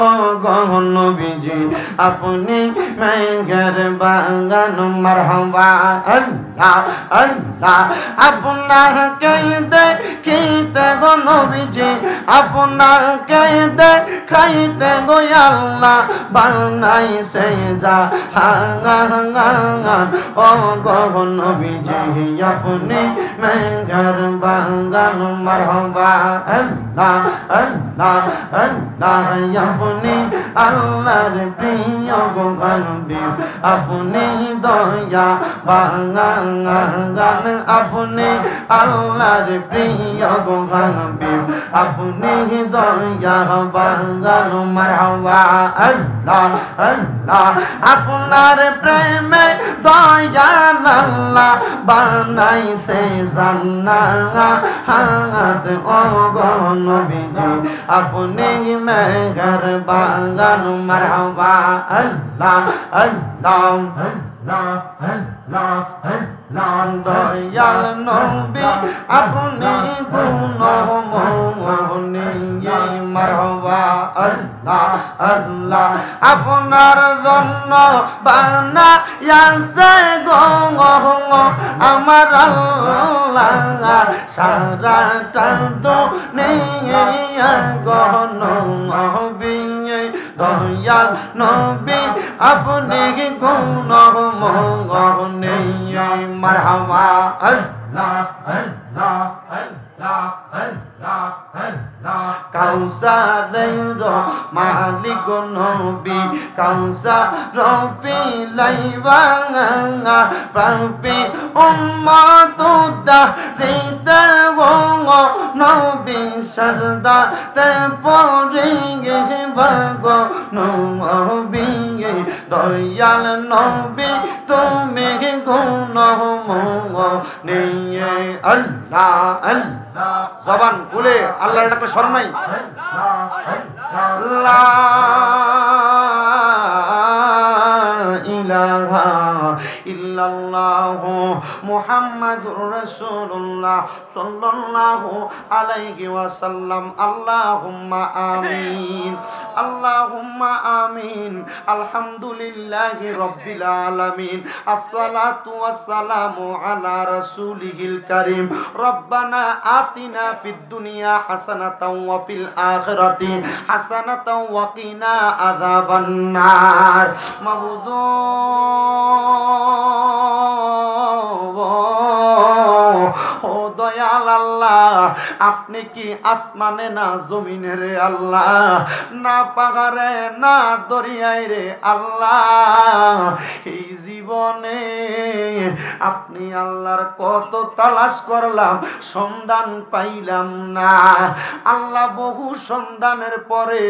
Speaker 1: ও গো নবীজি, আপনি মেহেরবান মারহাবা। আল্লাহ আল্লাহ আপনাকে দেখিতে গো নবীজি, আপনাকে দেখাইতে গো আল্লাহ বানাইছে জাহান ও গো নবীজি, আপনি মেহেরবান মারহাবা। আল্লাহ আল্লাহ আল্লাহ আপনি আল্লাহ আল্লাহর প্রিয় গো হাবিব আপনি দয়া বাগান আপনি আল্লাহর প্রিয় গো হাবিব আপনি দয়া বাগান মারহাবা আল্লাহ আল্লাহ আপনার প্রেমে দয়াল আল্লাহ বানাইছে জান্নাত ও গো নবীজি আপনি মেহেরবান মারহাবা আল্লাহ আল্লাহ দয়াল নবী আপনি গুণমোহনী মারহাবা আল্লাহ আল্লাহ আপনার জন্য বানাইছে গো আমার আল্লাহ সারাটা দুনিয়া গো নবী দয়াল নবী আপনি গুণমোহনী মারহাবা আল্লাহ আল্লাহ আল্লাহ আল্লাহ আল্লাহ কাউসারের মালিক নবী কাউসার পিলাইবা প্রাপি উম্মত উদ্ধারিতে গো নবী সাজদা তে পড়িবা গো নবী দয়াল নবী তুমি গুণমোহনী আল্লাহ আল্লাহ জবান খুলে আল্লাহর ডাকে শরণ নাই লা ইলাহা ইল্লাল্লাহ মুহাম্মাদুর রাসূলুল্লাহ সাল্লাল্লাহু আলাইহি ওয়াসাল্লাম আল্লাহুম্মা আমিন আল্লাহুম্মা আমিন আলহামদুলিল্লাহি রাব্বিল আলামিন আসসালাতু ওয়াসসালামু আলা রাসূলিহিল কারীম রব্বানা আতিনা ফিদ দুনিয়া হাসানাতাও ওয়া ফিল আখিরাতি হাসানাতাও ওয়া কিনা আযাবান নার মাবুদ ও দয়াল আল্লাহ আপনি কি আসমানে না জমিনে রে আল্লাহ না পাহাড়ে না দরিয়ায় রে আল্লাহ এই জীবনে আপনি আল্লাহর কত তালাশ করলাম সন্ধান পাইলাম না আল্লাহ বহু সন্ধানের পরে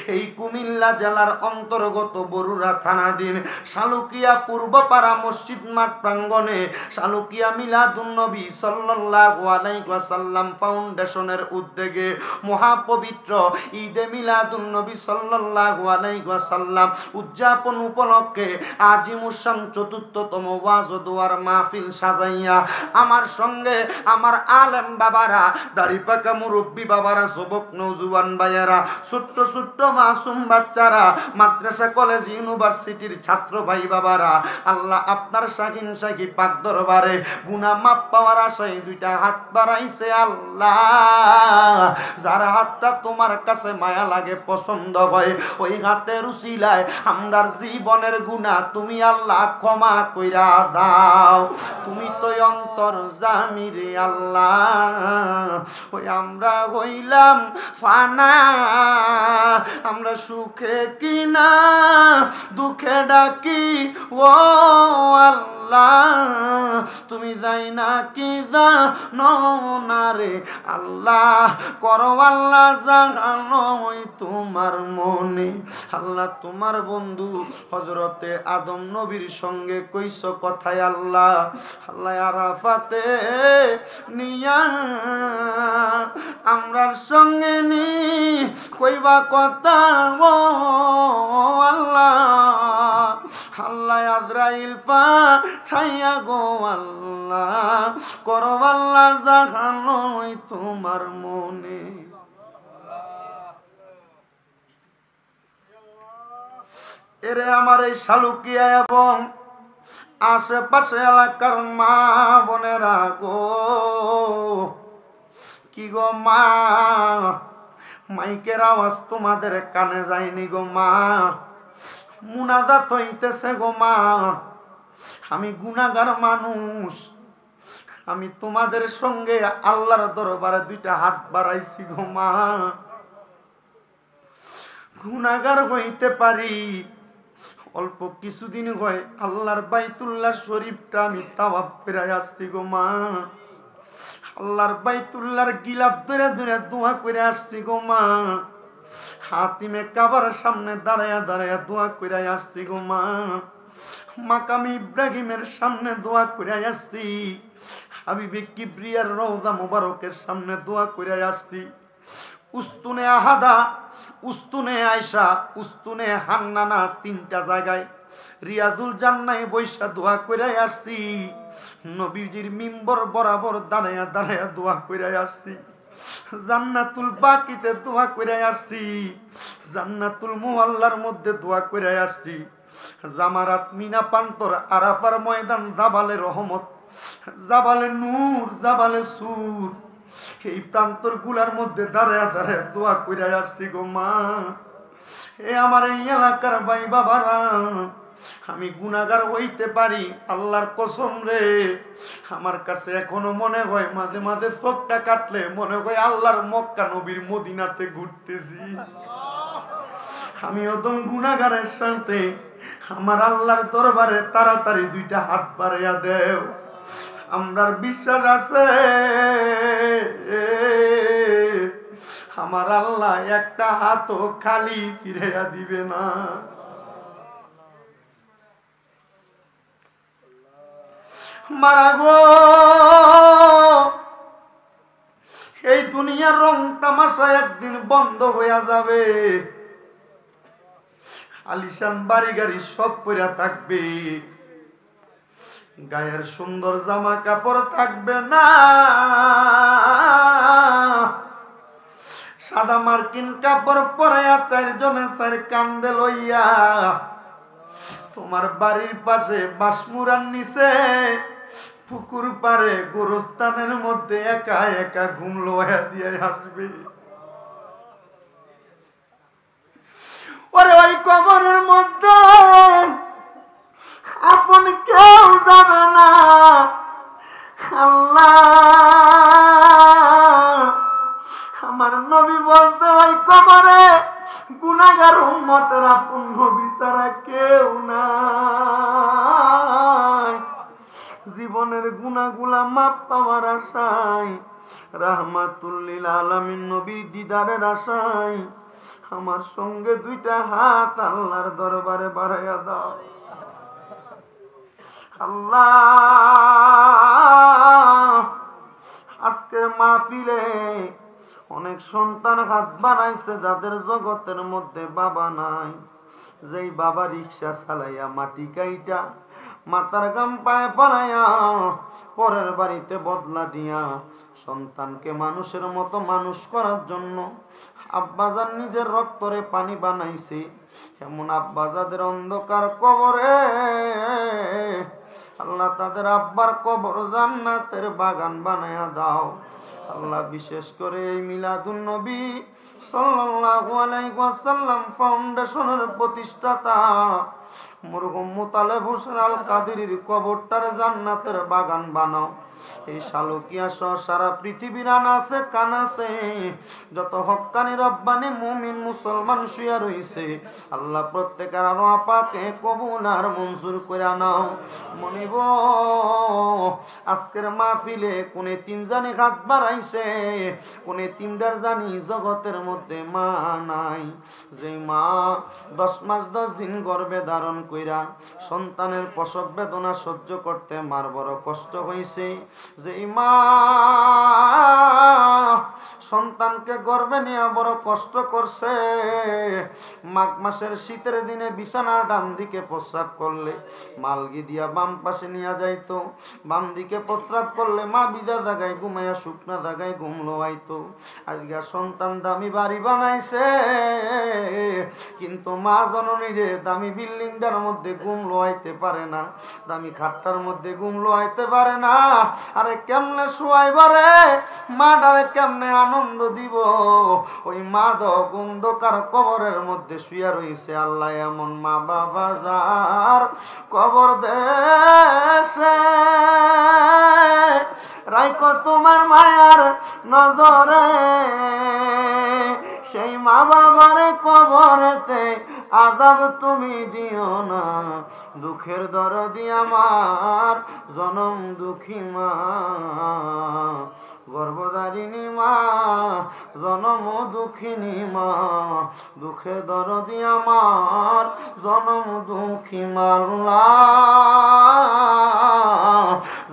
Speaker 1: এই কুমিল্লা জেলার অন্তর্গত বরুড়া থানাধীন শালুকিয়া পূর্বপাড়া মসজিদ মাঠ প্রাঙ্গণে শালুকিয়া মিলাদুন নবী সাল্লাল্লাহু আলাইহি ওয়াসাল্লাম ফাউন্ডেশনের উদ্যোগে মহাপবিত্র ঈদে মিলাদুন নবী সাল্লাল্লাহু আলাইহি ওয়াসাল্লাম উদযাপন উপলক্ষে আজিমুসান চতুর্থতম ওয়াজ ও দোয়ার মাহফিল সাজাইয়া আমার সঙ্গে আমার আলেম বাবারা দাড়ি পাকা মুরব্বী বাবারা যুবক নওজোয়ান ভাইয়েরা ছোট্ট ছোট্ট মাসুম বাচ্চারা মাদ্রাসা কলেজ ইউনিভার্সিটির ছাত্র ভাই বাবারা আল্লাহ আপনার শাহিন শাহী পাক দরবারে গুনাহ মাপ পাওয়ার আশায় দুইটা হাত বাড়াইছে আল্লাহ যার হাতটা তোমার কাছে মায়া লাগে পছন্দ হয় ওই হাতের উসিলায় আমরার জীবনের গুনাহ তুমি আল্লাহ ক্ষমা কইরা দাও তুমি তো অন্তর্যামী রে আল্লাহ ওই আমরা হইলাম ফানা আমরা সুখে কিনা দুঃখে ডাকি ও আল্লাহ তুমি যাই না কি জানো না রে আল্লাহ করো আল্লাহ জানো তোমার মনে আল্লাহ তোমার বন্ধু হযরতে আদম নবীর সঙ্গে কইছ কথায় আল্লাহ আল্লাহ আরাফাতে নিয়া আমরার সঙ্গে নি কইবা কথা ও আল্লাহ আল্লাহ আজরাইল পাঠাইয়া গো আল্লাহ করো আল্লাহ জানো তোমার মনে এরে আমার এই শালুকিয়া এবং আশেপাশে এলাকার মা বোনেরা গো কি গো মা মাইকের আওয়াজ তোমাদের কানে যায়নি গো মা মুনাজাত হইতেছে গো মা আমি গুনাহগার মানুষ আমি তোমাদের সঙ্গে আল্লাহর দরবারে দুইটা হাত বাড়াইছি গো মা গুনাহগার হইতে পারি, অল্প কিছুদিন হয় আল্লাহর বাইতুল্লাহ শরীফটা আমি তাওয়াফ করে আসছি গো মা, আল্লাহর বাইতুল্লাহর গিলাফ ধরে ধরে দোয়া করে আসছি গো মা, হাতিমে কাবার সামনে দাঁড়ায়া দাঁড়ায়া দোয়া করে আসছি গো মা, মাকাম ইব্রাহিমের সামনে দোয়া করে আসছি, হাবিবে কিবরিয়ার রওজা মুবারকের সামনে দোয়া করে আসছি, উস্তুনে আহাদা, উস্তুনে আয়সা, উস্তুনে হান্নানা, 3টা জায়গায় রিয়াজুল জান্নায় বৈশা দোয়া করে আসছি, নবীজির মিম্বর বরাবর দাঁড়ায়া দাঁড়ায়া দোয়া করে আসছি, জান্নাতুল বাকিতে দোয়া করে আসছি, জান্নাতুল মুআল্লার মধ্যে দোয়া করে আসছি, জামারাত, মিনা, পান্তর, আরাফার ময়দান, জাবালে রহমত, জাবালে নূর, জাবালে সুর, এই প্রান্তর গুলার মধ্যে দাঁড়ায় দাঁড়ায় দোয়া করে আসছি গো মা। এ আমার এই এলাকার ভাই বাবারা, আমি গুনাহগার হইতে পারি, আল্লাহর কসম রে, আমার কাছে এখনো মনে হয় মাঝে মাঝে চোখটা কাটলে মনে হয় আল্লাহর মক্কা নবীর মদিনাতে ঘুরতেছি। আমি ওদম গুনাহগারের সাথে আমার আল্লাহর দরবারে তাড়াতাড়ি 2টা হাত বাড়াইয়া দেও। আমরার বিশ্বাস আছে আমার আল্লাহ একটা হাতও খালি ফিরাইয়া দিবে না। মারা গো, এই দুনিয়ার রং তামাশা একদিন বন্ধ হইয়া যাবে, আলিশান বাড়ি গাড়ি সব পইরা থাকবে, গায়ের সুন্দর জামা কাপড় থাকবে না, সাদা মার্কিন কাপড় পরাইয়া 4 জনে 4 কান্দে লইয়া তোমার বাড়ির পাশে বাসমুরার নিচে পুকুর পারে গোরস্থানের মধ্যে একা একা ঘুম লোয়া দিয়ে আসবে। ওরে ওই কবরের মধ্যে আপন কেউ যাবে না। আল্লাহ আমার নবী বলতে ওই কবরে গুনাহগার উম্মতের আপন নবী ছাড়া কেউ নাই। জীবনের গুনাহগুলা মাপ পাওয়ার আশায়, রাহমাতুল লিল আলামিন নবীর দিদারের আশায় আমার সঙ্গে 2টা হাত আল্লাহর দরবারে বাড়াইয়া দাও। আল্লাহ আজকের মাহফিলে অনেক সন্তান হাত বাড়াইছে যাদের জগতের মধ্যে বাবা নাই, যেই বাবা রিক্সা চালাইয়া মাটি কাইটা মাথার গাম পায়ে ফলাইয়া পরের বাড়িতে বদলা দিয়া সন্তানকে মানুষের মতো মানুষ করার জন্য আব্বাজান নিজের রক্তরে পানি বানাইছে, এমন আব্বাজাদের অন্ধকার কবরে আল্লাহ তাদের আব্বার কবর জান্নাতের বাগান বানায়া দাও। আল্লাহ বিশেষ করে এই মিলাদুন নবী সাল্লাল্লাহু আলাইহি ওয়াসাল্লাম ফাউন্ডেশনের প্রতিষ্ঠাতা মরহুম মুতালেব হোসেন আল কাদেরীর কবরটার জান্নাতের বাগান বানাও। এই শালকিয়া সহ সারা পৃথিবীর আনাচে কানাচে যত হক্কানি রব্বানি মুমিন মুসলমান শুয়া রইছে আল্লাহ প্রত্যেকের আরো আপাকে কবুল আর মঞ্জুর করে নাও। মনিব আজকের মাহফিলে কোনে 3 জানি হাত বাড়াইছে, কোনে 3টার জানি জগতের মধ্যে মা নাই, যে মা 10 মাস 10 দিন গর্ভে ধারণ কইরা সন্তানের প্রসব বেদনা সহ্য করতে মার বড় কষ্ট হইছে, যে মা সন্তানকে গর্ভে নিয়ে বড় কষ্ট করছে, মাঘ মাসের শীতের দিনে বিছানা ডান দিকে প্রস্রাব করলে মালগি দিয়া বাম পাশে নিয়ে যাইতো, বাম দিকে প্রস্রাব করলে মা বিদা জায়গায় ঘুমাইয়া শুকনা জায়গায় ঘুম লোয়াইতো। আজকে সন্তান দামি বাড়ি বানাইছে কিন্তু মা জননীরে দামি বিল্ডিংটার মধ্যে ঘুম লোয়াইতে পারে না, দামি খাটটার মধ্যে ঘুম লোয়াইতে পারে না। আরে কেমনে শুয়াইবারে মা ডারে কেমনে আনন্দ দিব, ওই মা অন্ধকার কবরের মধ্যে শুয়া রইছে। আল্লাহ এমন মা বাবা যার কবর দেশে রাইকো তোমার মায়ার নজরে, সেই মা বাবার কবরেতে আযাব তুমি দিও না, দুঃখের দরদি আমার জনম দুঃখী মা, গর্ভধারিণী মা, জনম দুঃখিনী মা, দুঃখের দরদি আমার জনম দুঃখী মা।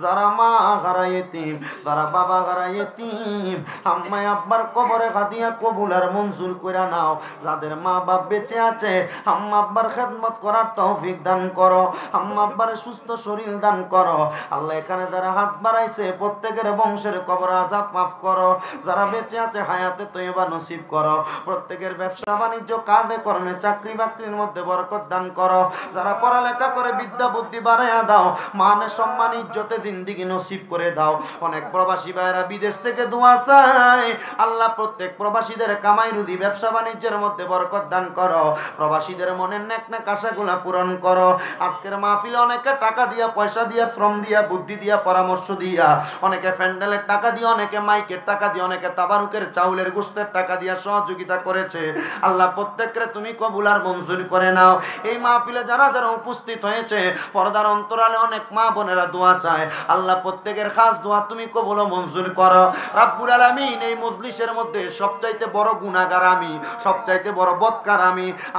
Speaker 1: যারা মা হারা ইতিম, যারা বাবা হারা ইতিম, আম্মা আব্বার কবরে খাদিয়া কবুল আর মঞ্জুর কইরা নাও। যাদের মা বাপ বেঁচে আছে, আম্মা আব্বার খেদমত করার তৌফিক দান করো, আম্মা আব্বার সুস্থ শরীর দান করো। আল্লাহ এখানে যারা হাত বাড়াইছে প্রত্যেকের বংশের কবর আযাব মাফ করো। যারা বেঁচে আছে হায়াতে তয়্যিবা নসিব করো। প্রত্যেকের ব্যবসা বাণিজ্য কাজে কর্মে চাকরি বাকরির মধ্যে বরকত দান করো। যারা পড়ালেখা করে বিদ্যা বুদ্ধি বাড়াইয়া দাও, মানে সম্মান ইজ্জতে জিন্দেগি নসিব করে দাও। অনেক প্রবাসী ভাইরা বিদেশ থেকে দোয়া চায়, আল্লাহ প্রত্যেক প্রবাসীদের কামাই রুজি ব্যবসা বাণিজ্যের মধ্যে বরকত দান করো। প্রবাসীদের মনের নেক নেক আশাগুলা পূরণ করো। আজকের মাহফিলে অনেকে টাকা দিয়া, পয়সা দিয়া, শ্রম দিয়া, বুদ্ধি দিয়া, পরামর্শ দিয়া, অনেকে প্যান্ডেলের টাকা দিয়ে, অনেকে মাইকের টাকা দিয়ে, অনেকে তাবারুকের চাউলের গোশতের টাকা দিয়া সহযোগিতা করেছে। আল্লাহ প্রত্যেককে তুমি কবুল আর মঞ্জুর করে নাও। এই মাহফিলে যারা যারা উপস্থিত হয়েছে, পর্দার অন্তরালে অনেক মা বোনেরা দোয়া চায়, আল্লাহ প্রত্যেকের খাস দোয়া তুমি কবুল ও মঞ্জুর করো। রাব্বুল আলামিন, এই মজলিসের মধ্যে সবচাইতে বড় গুনাহগার আমি, সবচাইতে বড় বদকার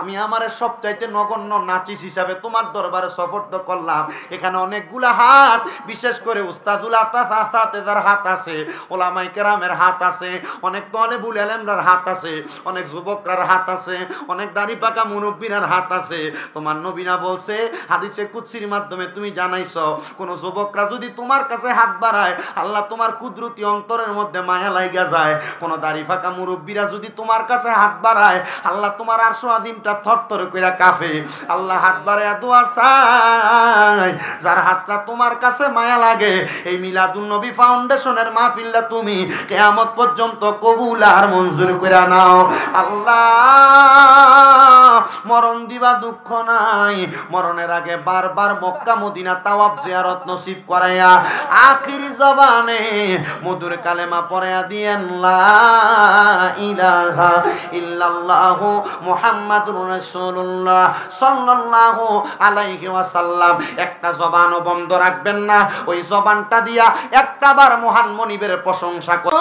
Speaker 1: আমি আমারে সবচাইতে নগণ্য নাচিস হিসাবে তোমার দরবারে সফর্দ করলাম। এখানে অনেকগুলা হাত, বিশেষ করে উস্তাদুল আতাসাতেদার হাত আছে, ওলামায়ে কেরামের হাত আছে, অনেক তালেবুল ইলমরার হাত আছে, অনেক যুবকরার হাত আছে, অনেক দাড়ি পাকা মুরব্বিরার হাত আছে। তোমার নবী না বলছে হাদিসে কুদসির মাধ্যমে তুমি জানাইছো, কোন যুবকরা যদি তোমার কাছে হাত বাড়ায়, আল্লাহ তোমার কুদরতি অন্তরের মধ্যে মায়া লাগা যায়। কোন দাড়ি পাকা মুরব্বিরা যদি তোমার কাছে হাত বাড়ায়, আল্লাহ তোমার আরশ আযীমটা থরথর কইরা কাঁপে। আল্লাহ হাত বাড়ায়া দোয়া চাই, যার হাতটা তোমার কাছে মায়া লাগে, এই মিলাদুন নবী ফাউন্ডেশনের মাহফিলটা তুমি কিয়ামত পর্যন্ত কবুল আর মঞ্জুর কইরা নাও। আল্লাহ মরণ দিবা দুঃখ নাই, মরণের আগে বারবার মক্কা মদিনা তাওয়াফ জিয়ারত নসিব করাইয়া আখিরি জবানে মধুর কালেমা পড়াইয়া দিয়েন লা ইলাহা ইল্লাল্লাহু মুহাম্মাদুর রাসূলুল্লাহ সাল্লাল্লাহু আলাইহি ওয়াসাল্লাম। একটা জবানও বন্ধ রাখবেন না, ওই জবানটা দিয়া একটাবার মহান মনিবের প্রশংসা করো।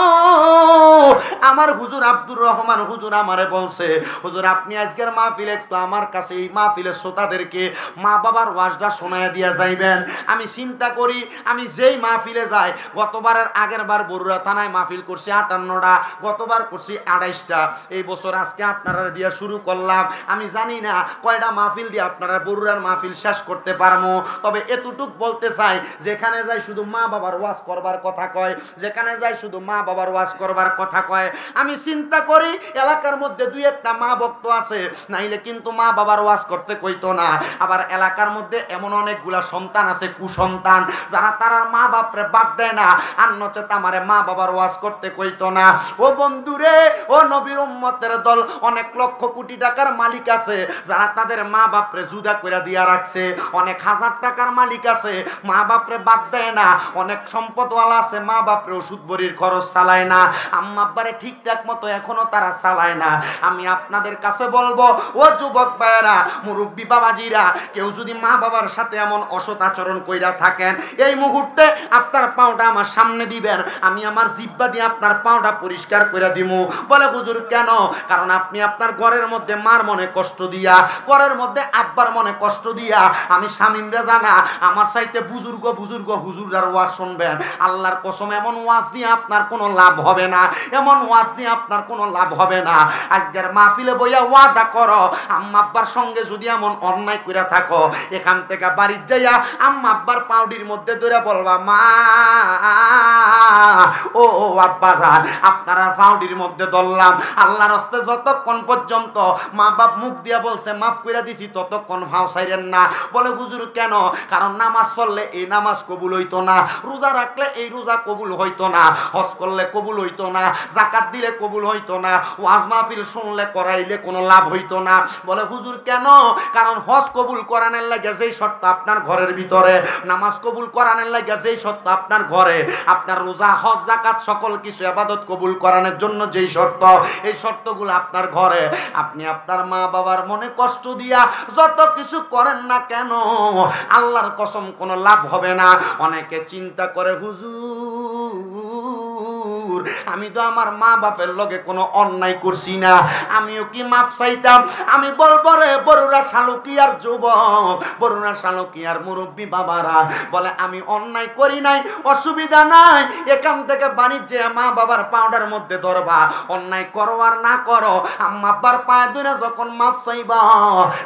Speaker 1: আমার হুজুর আব্দুর রহমান হুজুর আমারে বলছে, হুজুর আপনি আজকের মাহফিলে একটু আমার কাছে এই মাহফিলের শ্রোতাদেরকে মা বাবার ওয়াজটা শোনায়া দিয়া যাইবেন। আমি চিন্তা করি, আমি যেই মাহফিলে যাই, গতবারের আগের বার বরুড়া থানায় মাহফিল করছি 58টা, গতবার করছি 28টা, এই বছর আজকে আপনারা দিয়া শুরু করলাম। আমি জানি না কয়টা মাহফিল দিয়ে আপনারা বরুড়ার মাহফিল শেষ করতে পারবো, তবে এতটুক বলতে চাই, যেখানে যাই শুধু মা বাবার ওয়াজ করবার কথা কয়, যেখানে যাই শুধু মা বাবার ওয়াজ করবার কথা কয়। আমি চিন্তা করি এলাকার মধ্যে দুই একটা মা ভক্ত আছে, নাইলে কিন্তু মা বাবার ওয়াজ করতে কইতো না। আবার এলাকার মধ্যে এমন অনেকগুলা সন্তান আছে, কুসন্তান, যারা তারার মা বাপরে বাদ দেয় না, আর নচেত আমারে মা বাবার ওয়াজ করতে কইতো না। ও বন্ধুরে, ও নবীর উম্মতের দল, অনেক লক্ষ কোটি টাকার মালিক আছে যারা তাদের মা বাপরে জুদা কইরা দিয়া রাখছে। অনেক হাজার টাকার মালিক আছে, মা বাপরে বাদ দেয় না। অনেক সম্পদওয়ালা আছে, মা বাপরে ওষুধ বড়ির খরচ চালায় না, আম্মা আব্বারে ঠিকঠাক মতো এখনো তারা চালায় না। আমি আপনাদের কাছে বলবো, ও যুবক ভাইয়েরা, মুরব্বী বাবাজিরা, কেউ যদি মা বাবার সাথে এমন অসৎ আচরণ কইরা থাকেন, এই মুহূর্তে আপনার পাওটা আমার সামনে দিবেন, আমি আমার জিহ্বা দিয়ে আপনার পাওটা পরিষ্কার কইরা দিমু। বলে হুজুর কেন? কারণ আপনি আপনার ঘরের মধ্যে মার মনে কষ্ট দিয়া, ঘরের মধ্যে আব্বার মনে কষ্ট দিয়া, আমি শামিমরা জানা আমার চাইতে বুজুর্গ হুজুরদার ওয়াজ শুনবেন, আল্লাহর কসম এমন ওয়াজ দিয়ে আপনার কোনো লাভ হবে না, এমন ওয়াজ দিয়ে আপনার কোনো লাভ হবে না। আজকের মাহফিলে বইয়া ওয়াদা করো, আম্মা আব্বার সঙ্গে যদি এমন অন্যায় কইরা থাকো, এখান থেকে বাড়ি যাইয়া আম্মা আব্বার পাউডির মধ্যে ধরে বলবা, মা ও আব্বা জান, আপনারা পাউডির মধ্যে ধরলাম, আল্লাহর হস্তে যতক্ষণ পর্যন্ত মা বাপ মুখ দিয়া বলছে মাফ কইরা দিছি, ততক্ষণ ভাও ছাইরেন না। বলে হুজুর কেন? কারণ নামাজ পড়লে এই নামাজ কবুল হইতো না, রোজা রাখলে এই রোজা কবুল হইতো না, হজ করলে কবুল হইতো না, যাকাত দিলে কবুল হইতো না, ওয়াজ মাহফিল শুনলে করাইলে কোনো লাভ হইতো না। বলে হুজুর কেন? কারণ হজ কবুল করানোর লাগে যেই শর্ত আপনার ঘরের ভিতরে, নামাজ কবুল করানোর লাগে যেই শর্ত আপনার ঘরে, আপনার রোজা হজ যাকাত সকল কিছু ইবাদত কবুল করানোর জন্য যেই শর্ত, এই শর্তগুলো আপনার ঘরে, আপনি আপনার মা বাবার মনে কষ্ট দিয়া যত কিছু করেন না কেন আল্লাহর কসম কোনো লাভ হবে না। অনেকে চিন্তা করে হুজুর আমি তো আমার মা বাপের লগে কোনো অন্যায় করছি না, আমিও কি মাপ চাইতাম? আমি বলবো রে বড়ুরা শালকিয়ার যুবক, বড়ুরা শালকিয়ার মুরব্বী বাবারা বলে আমি অন্যায় করি নাই, অসুবিধা নাই, এখান থেকে বাণিজ্যে মা বাবার পাউডার মধ্যে ধরবা, অন্যায় করো আর না করো আম্মা আব্বার পায়ে ধরে যখন মাপ চাইবা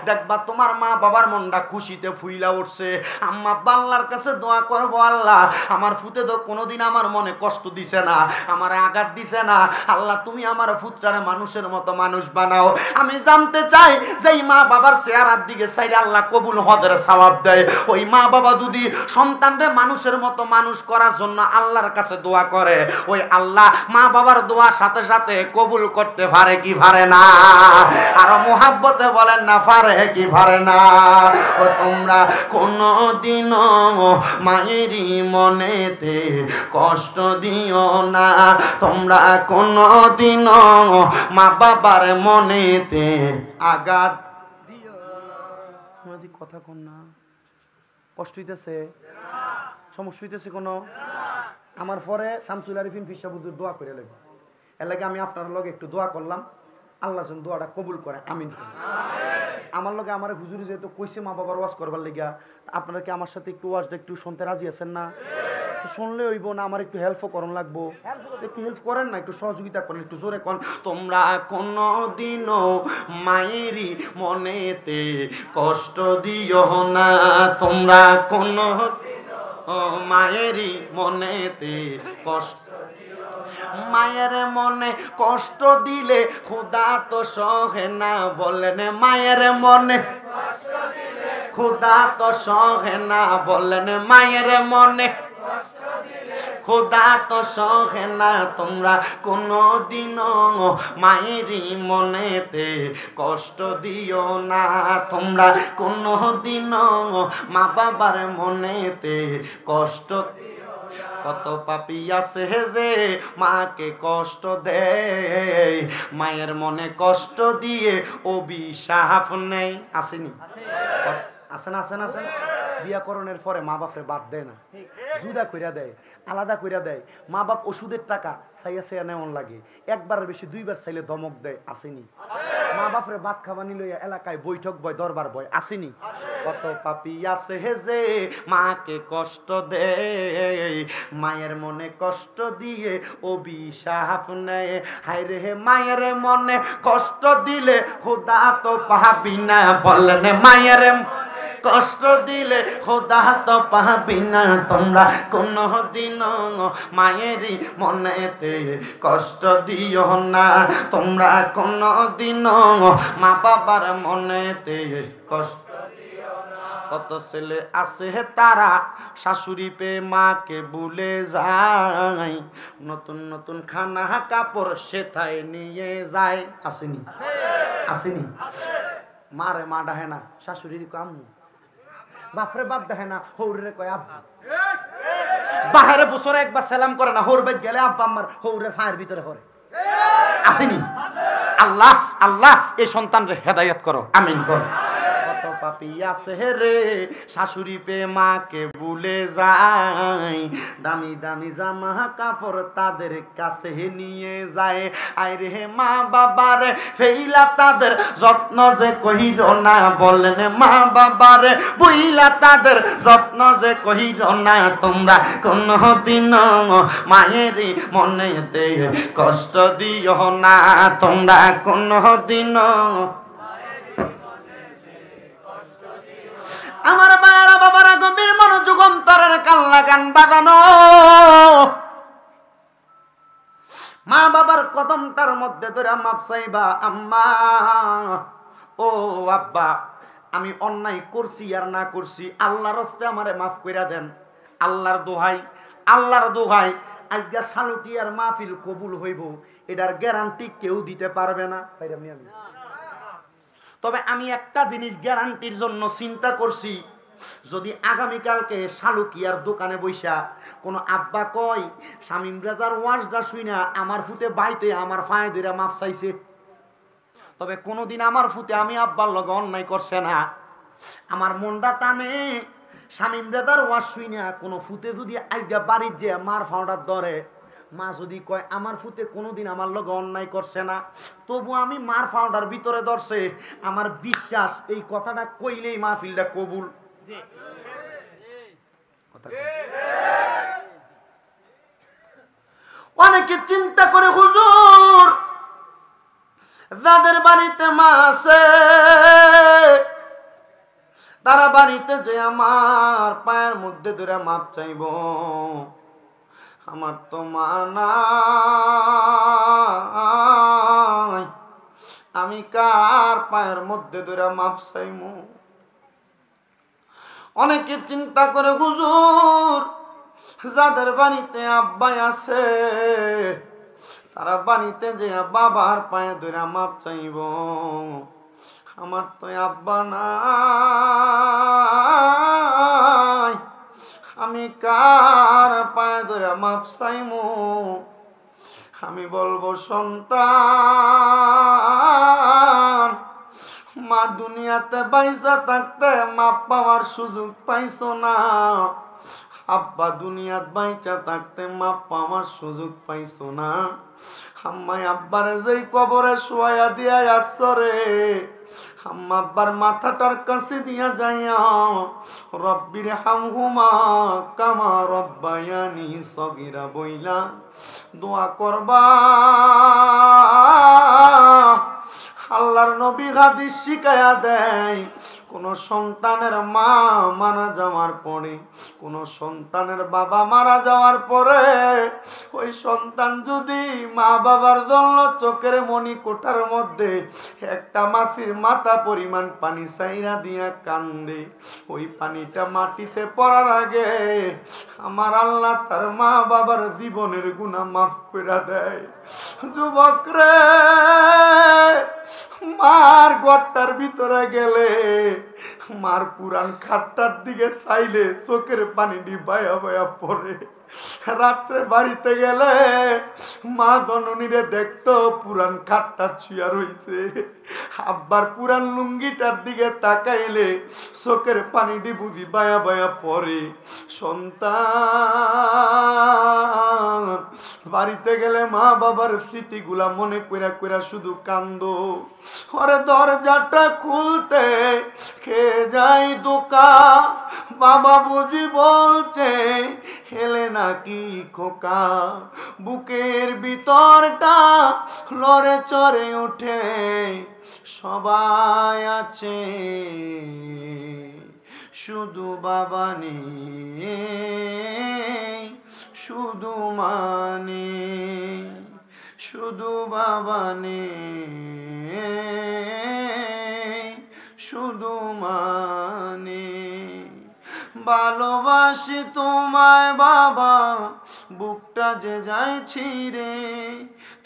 Speaker 1: দেখবা তোমার মা বাবার মনটা খুশিতে ফুইলা উঠছে। আম্মা আব্বা আল্লাহর কাছে দোয়া করবো, আল্লাহ আমার ফুতে তো কোনোদিন আমার মনে কষ্ট দিছে না, আমার আঘাত দিছে না, আল্লাহ তুমি আমার ফুতরারে মানুষের মতো মানুষ বানাও। আমি জানতে চাই যে মা বাবার চেহারার দিকে চাইলে আল্লাহ কবুল হদের সওয়াব দেয়, ওই মা বাবা যদি সন্তানরে মানুষের মতো মানুষ করার জন্য আল্লাহর কাছে দোয়া করে, ওই আল্লাহ মা বাবার দোয়ার সাথে সাথে কবুল করতে পারে কি পারে না? আর মোহাব্বতে বলেন না পারে কি পারে না? ও তোমরা কোনদিনও মায়েরই মনেতে কষ্ট দিও না, তোমরা কোনদিনও মা বাবার মনেতে আঘাত দিও না। কথা কোন না, কষ্ট হইতেছে, সমস্যা হইতেছে কোনো? আমার পরে শামসুল আরিফিন ফিসা হুজুর দোয়া করে লাগবে, এর লাগে আমি আপনার লগে একটু দোয়া করলাম, আল্লাহ যেন দোয়াটা কবুল করে, আমিন। আমার লগে আমার হুজুর যেহেতু কইছে মা বাবার ওয়াজ করবার লেগা, আপনারা কি আমার সাথে একটু ওয়াজটা একটু শুনতে রাজি আছেন না? শুনলে হইব না, আমার একটু হেল্পও করন লাগবো, একটু হেল্প করেন না, একটু সহযোগিতা করেন, একটু জোরে করেন। তোমরা কোনদিনও মায়েরই মনেতে কষ্ট দিও না, তোমরা কোনো মায়েরই মনেতে কষ্ট, মায়ের মনে কষ্ট দিলে খোদা তো সহে না, বলেন মায়ের মনে খোদা তো সহে না, বলেন মায়ের মনে খোদা তো সহে না। তোমরা কোনদিনও মায়েরই মনেতে কষ্ট দিও না, তোমরা কোনদিনও মা বাবার মনেতে কষ্ট। কত পাপী আছে যে মাকে কষ্ট দেয়, মায়ের মনে কষ্ট দিয়ে অভিশাপ নেই, আসেনি? আছে না, আছে না, আছে না? বিয়াকরণের পরে মা বাপরে বাদ দেয় না, জুদা কইরা দেয়, আলাদা কইরা দেয়। মা বাপ ওষুধের টাকা চাইয়া চাইয়া নেওয়ান লাগে, একবার বেশি দুইবার চাইলে ধমক দেয়, আসেনি? মা বাপরে ভাত খাওয়ানি লইয়া এলাকায় বৈঠক বয়, দরবার বয়, আসেনি? কত পাপী আছে যে মাকে কষ্ট দেয়, মায়ের মনে কষ্ট দিয়ে অভিশাপ নেয়। হায় রে মায়ের মনে কষ্ট দিলে খোদা তো পাবি না, বলেন মায়ের কষ্ট দিলে খোদা তো পাবি না। তোমরা কোনদিনও মায়েরই মনেতে কষ্ট দিও না, তোমরা কোনদিনও মা বাবার মনেতে কষ্ট। কত ছেলে আছে তারা শাশুড়ি পে মাকে ভুলে যায়, নতুন নতুন খানা কাপড় সেথায় নিয়ে যায়, আসেনি? আসেনি? মারে মা ডাহে না, শাশুড়ির আম্মু, বাপরে বাপ ডাহে না, হৌরে কয় আব্বু, বাহারে বছরে একবার সালাম করে না, হৌর বাইক গেলে আব্বা আম্মার হৌরে ফায়ের ভিতরে হরে, আসেনি? আল্লাহ আল্লাহ এই সন্তানরে হেদায়েত করো, আমিন করো। কত পাপী আছে রে শাশুড়ি পে মাকে ভুলে যায়, দামি দামি জামা কাপড় তাদের কাছে নিয়ে যায়। আইরে মা বাবার ফেইলা তাদের যত্ন যে কহির না, বলেন মা বাবার বইলা তাদের যত্ন যে কহির না। তোমরা কোনদিনও মায়েরই মনেতে কষ্ট দিও না, তোমরা কোনদিনও। আমার বাবারা বাবারা গভীর মনোযোগ অন্তরের কান্না গান বাজানো, মা বাবার কদমটার মধ্যে ধরে মাপ চাইবা, আম্মা ও আব্বা আমি অন্যায় করছি আর না করছি আল্লাহর রাস্তে আমারে মাফ কইরা দেন। আল্লাহর দোহাই, আল্লাহর দোহাই, আজকে শালকিয়ার মাহফিল কবুল হইব এটার গ্যারান্টি কেউ দিতে পারবে না। তবে আমি একটা জিনিস গ্যারান্টির জন্য চিন্তা করছি, যদি আগামীকালকে শালুকিয়ার দোকানে বইসা কোন আব্বা কয় শামীম রাজার ওয়াজটা শুইনা আমার ফুতে বাইতে আমার ফায়ে ধরে মাপ চাইছে, তবে কোনোদিন আমার ফুতে আমি আব্বার লগে অন্যায় করছে না, আমার মনটা টানে শামীম রাজার ওয়াজ শুইনা কোনো ফুতে যদি আইজা বাড়ির যে মার ফাওয়ার ধরে, মা যদি কয় আমার ফুতে কোনোদিন আমার লগে অন্যায় করছে না, তবু আমি মার ফাওয়ার ভিতরে ধরছে, আমার বিশ্বাস এই কথাটা কইলেই মাহফিলটা কবুল। অনেকে চিন্তা করে হুজুর যাদের বাড়িতে মা আছে তারা বাড়িতে যে আমার পায়ের মধ্যে ধরে মাপ চাইব, আমার তো মা নাই, আমি কার পায়ের মধ্যে ধরে মাপ চাইব। অনেকে চিন্তা করে হুজুর যাদের বাড়িতে আব্বাই আছে তারা বাড়িতে যে বাবার পায়ে ধরে মাপ চাইব, আমার তো আব্বা নাই, আমি কার পায়ে ধরে মাপ চাইব। আমি বলবো সন্তান মা দুনিয়াতে বাইসা থাকতে মাপ পাওয়ার সুযোগ পাইছো না, আব্বা দুনিয়াত বাইচা থাকতে মাপ পাওয়ার সুযোগ পাইছো না, আম্মাই আব্বারে যেই কবরে শোয়া দিয়া আসরে আম্মা আব্বার মাথাটার কাছে দিয়া যাইয়া রব্বির হামহুমা কামা রব্বায়ানি সগীরা বইলা দোয়া করবা। আল্লাহর নবী হাদিস শিখায়া দেয় কোন সন্তানের মা মারা যাওয়ার পরে, কোন সন্তানের বাবা মারা যাওয়ার পরে ওই সন্তান যদি মা বাবার জন্য চোখের মনি কোঠার মধ্যে একটা মাছির মাথা পরিমাণ পানি চাইরা দিয়া কান্দে, ওই পানিটা মাটিতে পড়ার আগে আমার আল্লাহ তার মা বাবার জীবনের গুনাহ মাফ করে দেয়। যুবক রে, মার ঘরটার ভিতরে গেলে মার পুরান খাটটার দিকে চাইলে চোখের পানি বায়া বায়া পড়ে, রাত্রে বাড়িতে গেলে মা জননীরে দেখতো পুরান খাটটা ছুঁয়া রইছে, আব্বার পুরান লুঙ্গিটার দিকে তাকাইলে চোখের পানিটি বুঝি বায়া বায়া পড়ে। সন্তান বাড়িতে গেলে মা বাবার স্মৃতিগুলা মনে কইরা কইরা শুধু কান্দো, ওরে দরজাটা খুলতে খেয়ে যাই দোকা, বাবা বুঝি বলছে হেলে নাকি খোকা, বুকের ভিতরটা লড়ে চড়ে ওঠে, সবাই আছে শুধু বাবা নেই, শুধু মানে শুধু বাবা নেই, শুধু মানে ভালোবাসি তোমায় বাবা, বুকটা যে যায় ছিঁড়ে,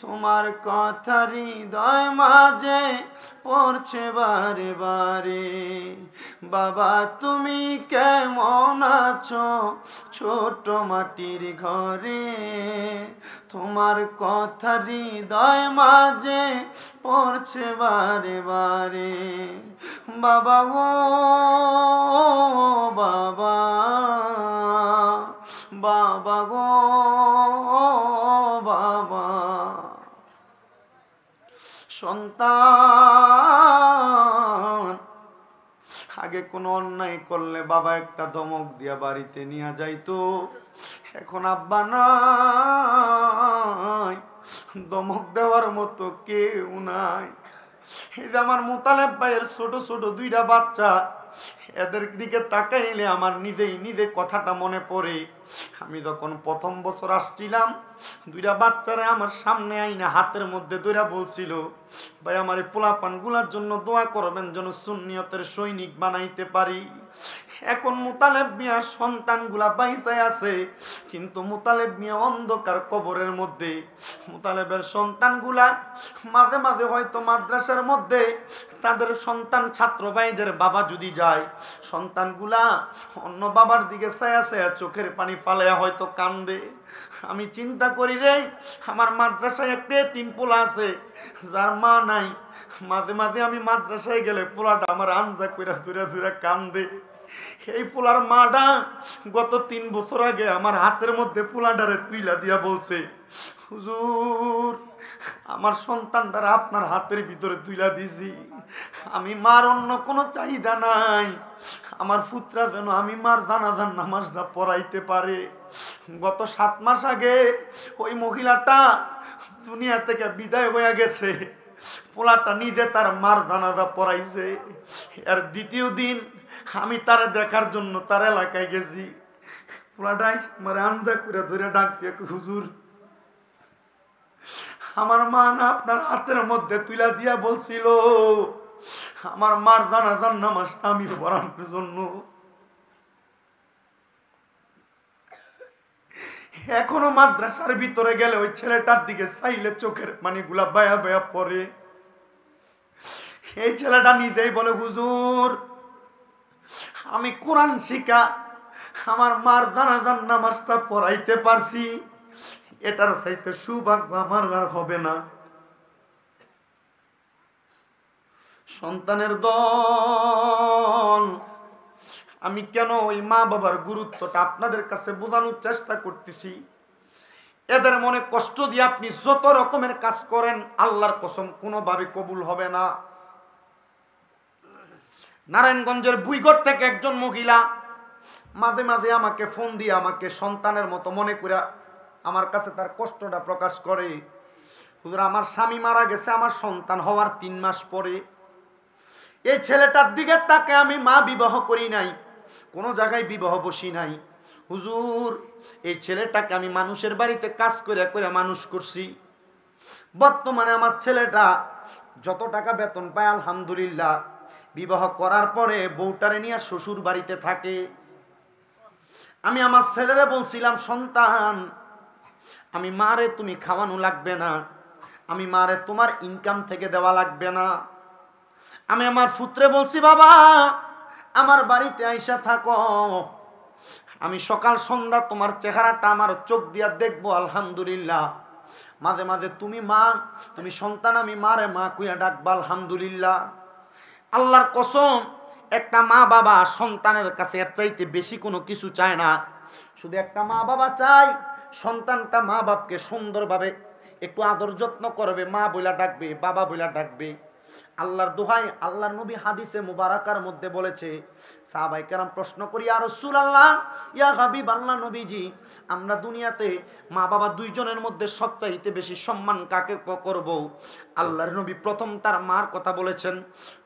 Speaker 1: তোমার কথা হৃদয় মাঝে পড়ছে বারে বারে, বাবা তুমি কেমন আছো ছোট মাটির ঘরে, তোমার কথা হৃদয় মাঝে পড়ছে বারে বারে, বাবা ও বাবা, বাবা গো বাবা। সন্তান আগে কোনো অন্যায় করলে বাবা একটা ধমক দিয়া বাড়িতে নিয়ে যাইতো, এখন আব্বা নাই, ধমক দেওয়ার মতো কেউ নাই। এই যে আমার মোতালেব ভাইয়ের ছোট ছোট দুইটা বাচ্চা, এদের দিকে তাকাইলে আমার নিজে কথাটা মনে পড়ে। আমি যখন প্রথম বছর আসছিলাম, দুইটা বাচ্চারা আমার সামনে আইনা হাতের মধ্যে ধরে বলছিল, ভাই আমার এই পোলাপান গুলার জন্য দোয়া করবেন যেন সুন্নিয়তের সৈনিক বানাইতে পারি। এখন মুতালেব মিয়া সন্তানগুলা বাইসায় আছে, কিন্তু মুতালেব মিয়া অন্ধকার কবরের মধ্যে। মুতালেবের সন্তানগুলা মাঝে মাঝে হয়তো মাদ্রাসার মধ্যে তাদের সন্তান ছাত্র ভাইদের বাবা যদি যায়, সন্তানগুলা অন্য বাবার দিকে ছায়া ছায়া চোখের পানি ফালাইয়া হয়তো কান্দে। আমি চিন্তা করি রে, আমার মাদ্রাসায় একটা এতিম পোলা আছে যার মা নাই। মাঝে মাঝে আমি মাদ্রাসায় গেলে পোলাটা আমার আনজা কইরা ধুরা ধুরা কান্দে। এই পোলার মাটা গত 3 বছর আগে আমার হাতের মধ্যে পোলাটারে তুইলা দিয়া বলছে, হুজুর আমার সন্তানটারে আপনার হাতের ভিতরে তুইলা দিছি, আমি মার অন্য কোনো চাহিদা নাই, আমার পুত্রা যেন আমি মার জানাজার নামাজটা পড়াইতে পারে। গত 7 মাস আগে ওই মহিলাটা দুনিয়া থেকে বিদায় হয়ে গেছে, পোলাটা নিজে তার মার জানাজা পড়াইছে। আর দ্বিতীয় দিন আমি তারে দেখার জন্য তার এলাকায় গেছি, পোলাটা আমার আনজা করে ধরে ডাক দিয়ে, হুজুর আমার মা না আপনার হাতের মধ্যে তুইলা দিয়া বলছিল আমার মার জানাজার নামাজটা আমি পড়ানোর জন্য। এখনো মাদ্রাসার ভিতরে গেলে ওই ছেলেটার দিকে চাইলে চোখের পানিগুলা বায়া বায়া পড়ে। এই ছেলেটা নিজেই বলে, হুজুর আমি কোরআন শিখা আমার মার জানাজার নামাজটা পড়াইতে পারছি, এটার চাইতে সৌভাগ্য আমার আর হবে না। সন্তানের দল, আমি কেন ওই মা বাবার গুরুত্বটা আপনাদের কাছে বোঝানোর চেষ্টা করতেছি। এদের মনে কষ্ট দিয়ে আপনি যত রকমের কাজ করেন আল্লাহর কসম কোনোভাবে কবুল হবে না। নারায়ণগঞ্জের বুইগড় থেকে একজন মহিলা মাঝে মাঝে আমাকে ফোন দিয়ে আমাকে সন্তানের মতো মনে করে আমার কাছে তার কষ্টটা প্রকাশ করে, হুজুর আমার স্বামী মারা গেছে আমার সন্তান হওয়ার 3 মাস পরে। এই ছেলেটার দিকে তাকে আমি মা বিবাহ করি নাই, কোনো জায়গায় বিবাহ বসি নাই। হুজুর এই ছেলেটাকে আমি মানুষের বাড়িতে কাজ করে করে মানুষ করছি। বর্তমানে আমার ছেলেটা যত টাকা বেতন পায় আলহামদুলিল্লাহ, বিবাহ করার পরে বউটারে নিয়ে শ্বশুর বাড়িতে থাকে। আমি আমার ছেলেরে বলছিলাম, সন্তান আমি মারে তুমি খাওয়ানো লাগবে না, আমি মারে তোমার ইনকাম থেকে দেওয়া লাগবে না। আমি আমার পুত্রে বলছি, বাবা আমার বাড়িতে আইসা থাকো, আমি সকাল সন্ধ্যা তোমার চেহারাটা আমার চোখ দিয়া দেখবো আলহামদুলিল্লাহ। মাঝে মাঝে তুমি মা তুমি সন্তান, আমি মারে মা কুইয়া ডাকবা আলহামদুলিল্লাহ। আল্লাহর কসম একটা মা বাবা সন্তানের কাছে এর চাইতে বেশি কোনো কিছু চায় না। শুধু একটা মা বাবা চায় সন্তানটা মা বাপকে সুন্দরভাবে একটু আদর যত্ন করবে, মা বইলা ডাকবে, বাবা বইলা ডাকবে। আল্লাহর দোহাই আল্লাহর নবী হাদিসে মুবারাকার মধ্যে বলেছে, সাহাবায়ে কেরাম প্রশ্ন করি, ইয়া রাসূলুল্লাহ ইয়া হাবিবাল্লাহ নবীজি, আমরা দুনিয়াতে মা বাবা দুইজনের মধ্যে সবচাইতে বেশি সম্মান কাকে করব? আল্লাহর নবী প্রথম তার মার কথা বলেছেন,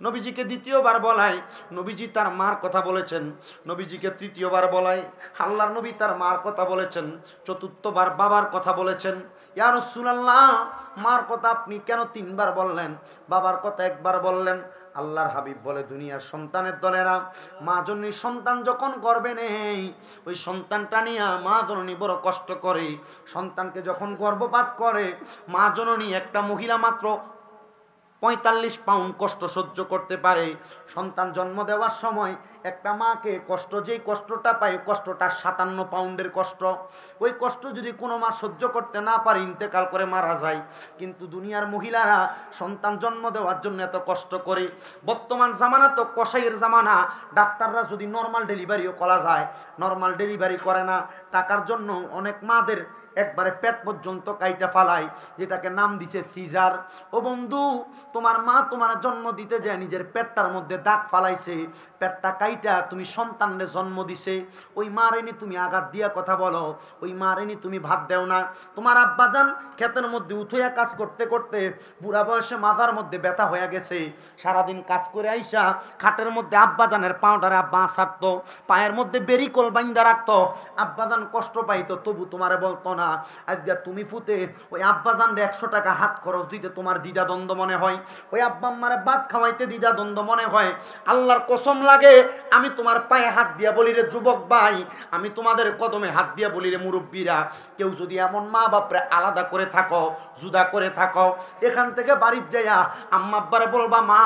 Speaker 1: নবীজিকে দ্বিতীয়বার বলায় নবীজি তার মার কথা বলেছেন, নবীজিকে তৃতীয়বার বলায় আল্লাহর নবী তার মার কথা বলেছেন, চতুর্থবার বাবার কথা বলেছেন। ইয়া রাসূলুল্লাহ মার কথা আপনি কেন 3 বার বললেন, বাবার কথা 1 বার বললেন? আল্লাহর হাবিব বলে, দুনিয়ার সন্তানের দলেরা মা জননী সন্তান যখন গর্ভে নেই ওই সন্তানটা নিয়ে মা জননী বড় কষ্ট করে। সন্তানকে যখন গর্ভপাত করে মা জননী একটা মহিলা মাত্র 45 পাউন্ড কষ্ট সহ্য করতে পারে। সন্তান জন্ম দেওয়ার সময় একটা মাকে কষ্ট, যেই কষ্টটা পায় কষ্টটা 57 পাউন্ডের কষ্ট। ওই কষ্ট যদি কোনো মা সহ্য করতে না পারে ইন্তেকাল করে মারা যায়। কিন্তু দুনিয়ার মহিলারা সন্তান জন্ম দেওয়ার জন্য এত কষ্ট করে। বর্তমান জামানা তো কসাইয়ের জামানা, ডাক্তাররা যদি নর্মাল ডেলিভারিও করা যায়, নর্মাল ডেলিভারি করে না। টাকার জন্য অনেক মাদের একবারে পেট পর্যন্ত কাইটা ফালায়, যেটাকে নাম দিছে সিজার। ও বন্ধু, তোমার মা তোমার জন্ম দিতে যায় নিজের পেটটার মধ্যে দাগ ফালাইছে, পেটটা কাইটা তুমি সন্তানরে জন্ম দিছে। ওই মারেনি তুমি আঘাত দিয়া কথা বলো, ওই মারেনি তুমি ভাত দেও না। তোমার আব্বাজান ক্ষেতের মধ্যে উঠে কাজ করতে করতে বুড়া বয়সে মাথার মধ্যে ব্যথা হয়ে গেছে, সারাদিন কাজ করে আইসা খাটের মধ্যে আব্বাজানের পাউডারে আব্বা ছাড়তো, পায়ের মধ্যে বেরিকল বাইন্দা রাখতো, আব্বাজান কষ্ট পাইতো, তবু তোমারে বলতো না। আজকে তুমি ফুতে ওই আব্বাজানরে 100 টাকা হাত খরচ দিতে তোমার দ্বিধা দ্বন্দ্ব মনে হয়, ওই আব্বা আম্মারে ভাত খাওয়াইতে দ্বিধা দ্বন্দ্ব মনে হয়। আল্লাহর কসম লাগে আমি তোমার পায়ে হাত দিয়া বলি রে যুবক ভাই, আমি তোমাদের কদমে হাত দিয়া বলি রে মুরব্বীরা, কেউ যদি এমন মা বাপরে আলাদা করে থাকো, জুদা করে থাকো, এখান থেকে বাড়ির যাইয়া আম্মা আব্বারে বলবা মা,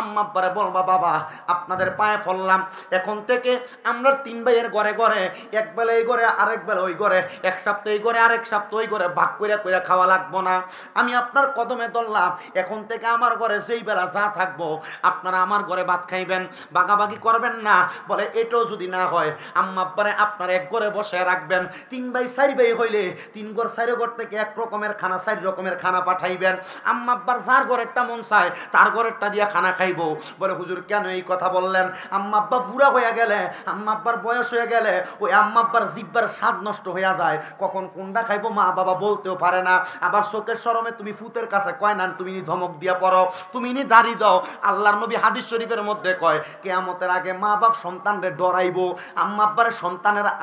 Speaker 1: আম্মা আব্বারে বলবা বাবা, আপনাদের পায়ে ফললাম, এখন থেকে আমরা 3 ভাইয়ের ঘরে ঘরে, এক বেলা এই ঘরে আরেক বেলা ওই ঘরে, এক সপ্তাহ এই ঘরে আরেক সপ্তাহ ওই ঘরে ভাগ করে করে খাওয়া লাগবো না। আমি আপনার কদমে ধরলাম, এখন থেকে আমার ঘরে যেই বেলা যা থাকবো আপনারা আমার ঘরে ভাত খাইবেন, ভাগাভাগি করবেন না। বলে এটাও যদি না হয় আম্মা আব্বারে আপনার এক ঘরে বসে রাখবেন, 3 ভাই 4 ভাই হইলে 3 ঘর 4 ঘর থেকে এক রকমের খানা 4 রকমের খানা পাঠাইবেন। আম্মা আব্বার যার ঘরেরটা মন চায় তার ঘরেরটা দিয়া খানা খাইবো। বলে হুজুর কেন এই কথা বললেন? আম্মা আব্বা বুড়া হয়ে গেলে, আম্মা আব্বার বয়স হয়ে গেলে ওই আম্মা আব্বার জিহ্বার স্বাদ নষ্ট হয়ে যায়, কখন কোনটা খাইবো মা বাবা বলতেও পারে না। আবার চোখের শরমে তুমি ফুতের কাছে কয় না, তুমি ধমক দিয়া পড়ো, তুমি দাড়ি দাও। আল্লাহর নবী হাদিস শরীফের মধ্যে কয় কিয়ামতের আগে মা বাপ সন্তানরে ডরাইবো। আম্মা আব্বার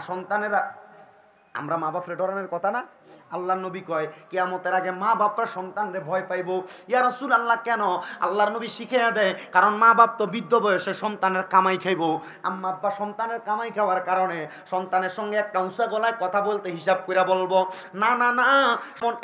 Speaker 1: সন্তানেরা আমরা মা বাপরে ডরানোর কথা না, আল্লাহর নবী কয় কিয়ামতের আগে মা বাপরা সন্তানরে ভয় পাইবো। ইয়া রাসূলুল্লাহ কেন? আল্লাহর নবী শিখিয়ে দেয়, কারণ মা বাপ তো বৃদ্ধ বয়সে সন্তানের কামাই খাইবো। আম্মা আব্বা সন্তানের কামাই খাওয়ার কারণে সন্তানের সঙ্গে একটা উঁচা গলায় কথা বলতে হিসাব করে বলবো না না না,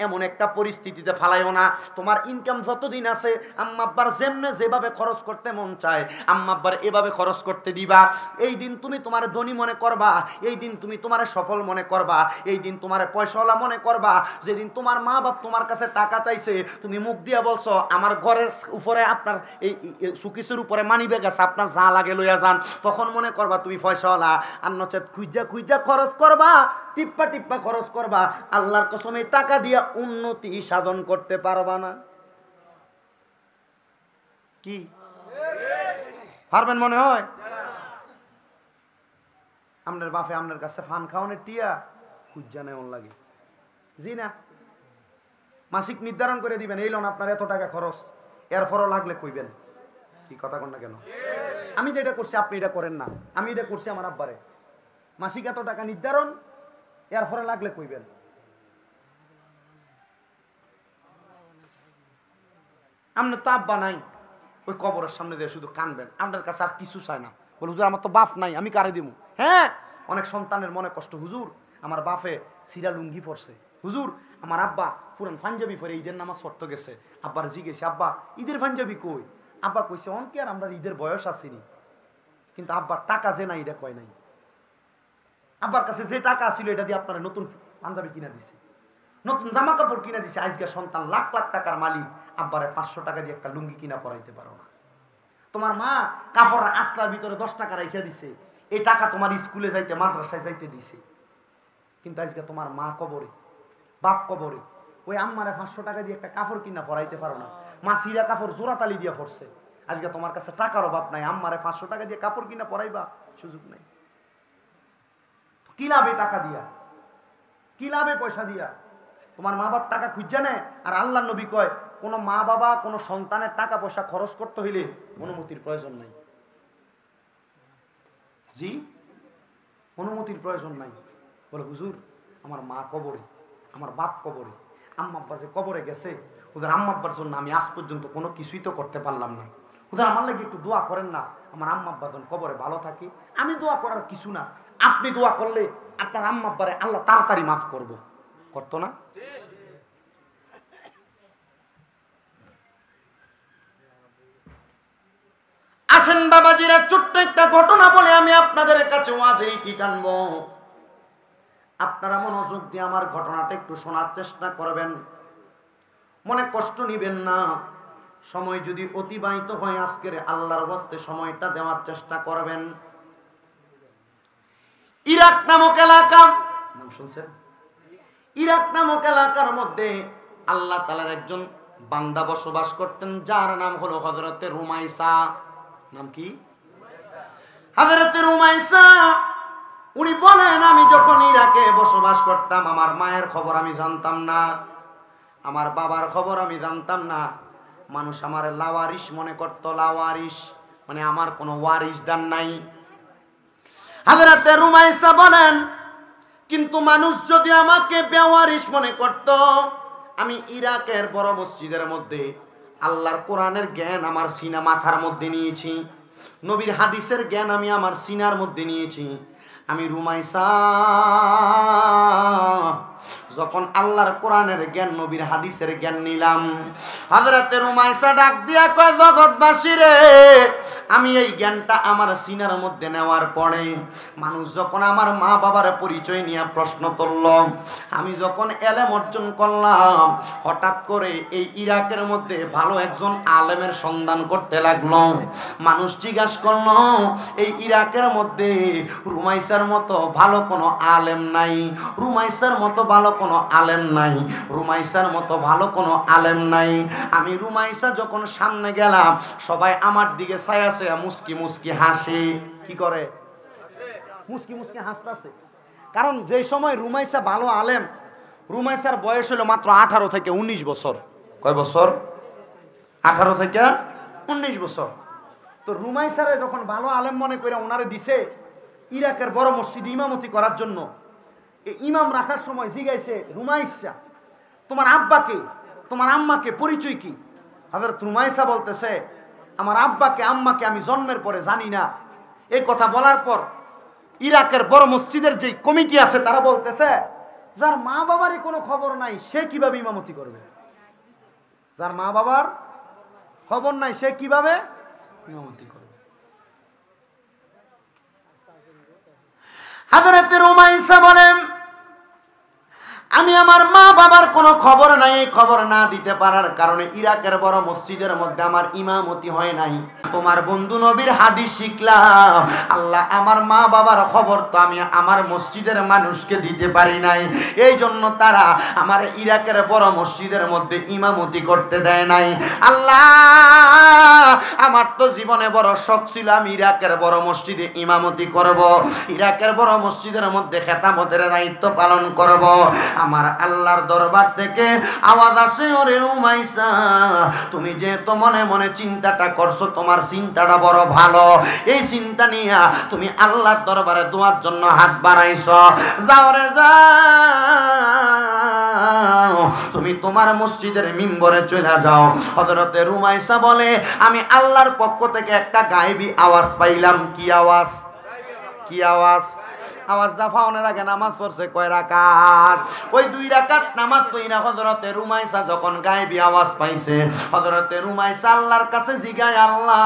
Speaker 1: এমন একটা পরিস্থিতিতে ফালাইও না। তোমার ইনকাম যতদিন আছে আম্মা আব্বার যেমনে যেভাবে খরচ করতে মন চায় আম্মা আব্বার এভাবে খরচ করতে দিবা। এই দিন তুমি তোমার ধনী মনে করবা, এই দিন তুমি তোমার সফল মনে করবা, এই দিন তোমার পয়সাওয়ালা মনে করবা। যেদিন তোমার মা বাপ তোমার কাছে টাকা চাইছে, তুমি মুখ দিয়া বলছো আমার ঘরের উপরে আপনার এই সুকিসের উপরে মানিব্যাগ আছে, আপনার যা লাগে লইয়া যান, তখন মনে করবা তুমি পয়সাওয়ালা। আর নচেত খুঁজা খুঁজা খরচ করবা, টিপ্পা টিপ্পা খরচ করবা, আল্লাহর কসম এই টাকা দিয়া উন্নতি সাধন করতে পারবা না। কি পারবেন মনে হয়? আপনার বাপে আপনার কাছে ফান খাওয়ানোর টিয়া খুঁজা নেই লাগে, জি না? মাসিক নির্ধারণ করে দিবেন, এই লোন আপনার এত টাকা খরচ, এরপরও লাগলে কইবেন। কি কথা কন না কেন? আমি যেটা করছি আপনি এটা করেন না, আমি এটা করছি আমার আব্বারে, মাসিক এত টাকা নির্ধারণ, এরপরে লাগলে কইবেন। আপনার তো আব্বা নাই, ওই কবরের সামনে দিয়ে শুধু কানবেন, আপনার কাছে আর কিছু চায় না। বলে হুজুর আমার তো বাপ নাই, আমি কারে দিব? হ্যাঁ, অনেক সন্তানের মনে কষ্ট, হুজুর আমার বাপে সিরা লুঙ্গি পরছে, হুজুর আমার আব্বা পুরান পাঞ্জাবি পরে ঈদের নামাজ পড়তে গেছে। আব্বার জিজ্ঞেস আব্বা ঈদের পাঞ্জাবি কই? আব্বা কইছে অনকে আর আমরা ঈদের বয়স আসেনি, কিন্তু আব্বার টাকা যে নাই এটা কয় নাই। আব্বার কাছে যে টাকা ছিল এটা দিয়ে আপনারা নতুন পাঞ্জাবি কিনা দিছে, নতুন জামা কাপড় কিনা দিছে। আজকে সন্তান লাখ লাখ টাকার মালিক, আব্বারে 500 টাকা দিয়ে একটা লুঙ্গি কিনা পরাইতে পারো না। তোমার মা কাপড়ের আস্তার ভিতরে 10 টাকা রেখে দিছে, এই টাকা তোমার স্কুলে যাইতে মাদ্রাসায় যাইতে দিছে, কিন্তু আজকে তোমার মা কবরে, বাপ কবরে, ওই আম্মারে 500 টাকা দিয়ে একটা কাপড় কিনা পরাইতে পারো না। মা সিরা কাপড় জোড়াতালি দিয়ে পড়ছে, আজকে তোমার কাছে টাকার অভাব নাই, আম্মারে 500 টাকা দিয়ে কাপড় কিনা পরাইবা সুযোগ নাই। কি লাভে টাকা দিয়া, কি লাভে পয়সা দিয়া? তোমার মা বাপ টাকা খুঁজছে না। আর আল্লাহর নবী কয় কোন মা বাবা কোন সন্তানের টাকা পয়সা খরচ করতে হইলে অনুমতির প্রয়োজন নাই। জি, অনুমতির প্রয়োজন নাই। বলে হুজুর আমার মা কবরে, আমার বাপ কবরে, আম্মা আব্বা যে কবরে গেছে, হুজুর আম্মা আব্বার জন্য আমি আজ পর্যন্ত কোনো কিছুই তো করতে পারলাম না, হুজুর আমার লাগে একটু দোয়া করেন না, আমার আম্মা আব্বা যখন কবরে ভালো থাকে। আমি দোয়া করার কিছু না, আপনি দোয়া করলে আপনার আম্মা আব্বারে আল্লাহ তাড়াতাড়ি মাফ করবো, করতো না? আসেন বাবাজিরা, ছোট্ট একটা ঘটনা বলে আমি আপনাদের কাছে ওয়াজের ইতি টানবো। আপনারা মনোযোগ দিয়ে আমার ঘটনাটা একটু শোনার চেষ্টা করবেন, মনে কষ্ট নিবেন না। সময় যদি অতিবাহিত হয় আজকের আল্লাহর ওয়াস্তে সময়টা দেওয়ার চেষ্টা করবেন। ইরাক নামক এলাকা, নাম শুনছেন? ইরাক নামক এলাকার মধ্যে আল্লাহ তাআলার একজন বান্দা বসবাস করতেন, যার নাম হলো হযরতে রুমাইসা। নাম কি? হযরতে রুমাইসা। উনি বলেন আমি যখন ইরাকে বসবাস করতাম আমার মায়ের খবর আমি জানতাম না, আমার বাবার খবর আমি জানতাম না। মানুষ আমার লাওয়ারিস মনে করত, লাওয়ারিস মানে আমার কোনো ওয়ারিসদার নাই। হযরতে রুমাইসা বলেন কিন্তু মানুষ যদি আমাকে বেওয়ারিস মনে করত, আমি ইরাকের বড় মসজিদের মধ্যে আল্লাহর কোরআনের জ্ঞান আমার সিনা মাথার মধ্যে নিয়েছি। নবীর হাদিসের জ্ঞান আমি আমার সিনার মধ্যে নিয়েছি। আমি রুমাইসা যখন আল্লাহর কোরআনের জ্ঞান, নবীর হাদিসের জ্ঞান নিলাম, হযরতে রুমাইসা ডাক দিয়া কয়, জগৎবাসী রে, আমি এই জ্ঞানটা আমার সিনার মধ্যে নেওয়ার পরে মানুষ যখন আমার মা বাবার পরিচয় নিয়ে প্রশ্ন তুলল, আমি যখন এলেম অর্জন করলাম, হঠাৎ করে এই ইরাকের মধ্যে ভালো একজন আলেমের সন্ধান করতে লাগলো। মানুষ জিজ্ঞাসা করলো, এই ইরাকের মধ্যে রুমাইসার মতো ভালো কোনো আলেম নাই, রুমাইসার মতো ভালো কোনো আলেম নাই, রুমাইসার মতো ভালো কোনো আলেম নাই। আমি রুমাইসা যখন সামনে গেলাম, সবাই আমার দিকে ছায়া ছায়া মুস্কি মুস্কি হাসে। কি করে? মুস্কি মুস্কি হাসতেছে। কারণ যে সময় রুমাইসা ভালো আলেম, রুমাইসার বয়স হলো মাত্র 18 থেকে 19 বছর। কয় বছর? 18 থেকে 19 বছর। তো রুমাইসারে যখন ভালো আলেম মনে করে ওনারে দিছে ইরাকের বড় মসজিদে ইমামতি করার জন্য, এই ইমাম রাখার সময় জিজ্ঞাসে, রুমাইসা তোমার আব্বাকে তোমার আম্মাকে পরিচয় কি? হযরত রুমাইসা বলতেছে, আমার আব্বাকে আম্মাকে আমি জন্মের পরে জানি না। এই কথা বলার পর ইরাকের বড় মসজিদের যে কমিটি আছে তারা বলতেছে, যার মা বাবারই কোনো খবর নাই সে কিভাবে ইমামতি করবে? যার মা বাবার খবর নাই সে কিভাবে ইমামতি করবে? হযরত রুমাইসা বলেন, আমি আমার মা বাবার কোনো খবর নাই, এই খবর না দিতে পারার কারণে ইরাকের বড় মসজিদের মধ্যে আমার ইমামতি হয় নাই। তোমার বন্ধু নবীর হাদিস শিখলাম, আল্লাহ আমার মা বাবার খবর তো আমি আমার মসজিদের মানুষকে দিতে পারি নাই, এই জন্য তারা আমার ইরাকের বড় মসজিদের মধ্যে ইমামতি করতে দেয় নাই। আল্লাহ, আমার তো জীবনে বড় শখ ছিল আমি ইরাকের বড় মসজিদে ইমামতি করব, ইরাকের বড় মসজিদের মধ্যে খেতামতের দায়িত্ব পালন করব। আমার আল্লাহর দরবার থেকে আওয়াজ আসে, ওরে রুমাইসা, তুমি যে তো মনে মনে চিন্তাটা করছো, তোমার চিন্তাটা বড় ভালো, এই চিন্তা নিয়ে তুমি আল্লাহর দরবারে দোয়ার জন্য হাত বাড়াইছো, যাও রে যাও, তুমি তোমার মসজিদের মিম্বরে চলে যাও। হযরতে রুমাইসা বলে, আমি আল্লাহর পক্ষ থেকে একটা গায়েবী আওয়াজ পাইলাম। কি আওয়াজ? কি আওয়াজ? আওয়াজটা ফাউনের আগে নামাজ পড়ছে কয় রাকাত? ওই 2 রাকাত নামাজ পড়িনা হযরতে রুমাইসা যখন গায়েবী আওয়াজ পাইছে, হযরতে রুমাইসা আল্লাহর কাছে জিগায়, আল্লাহ,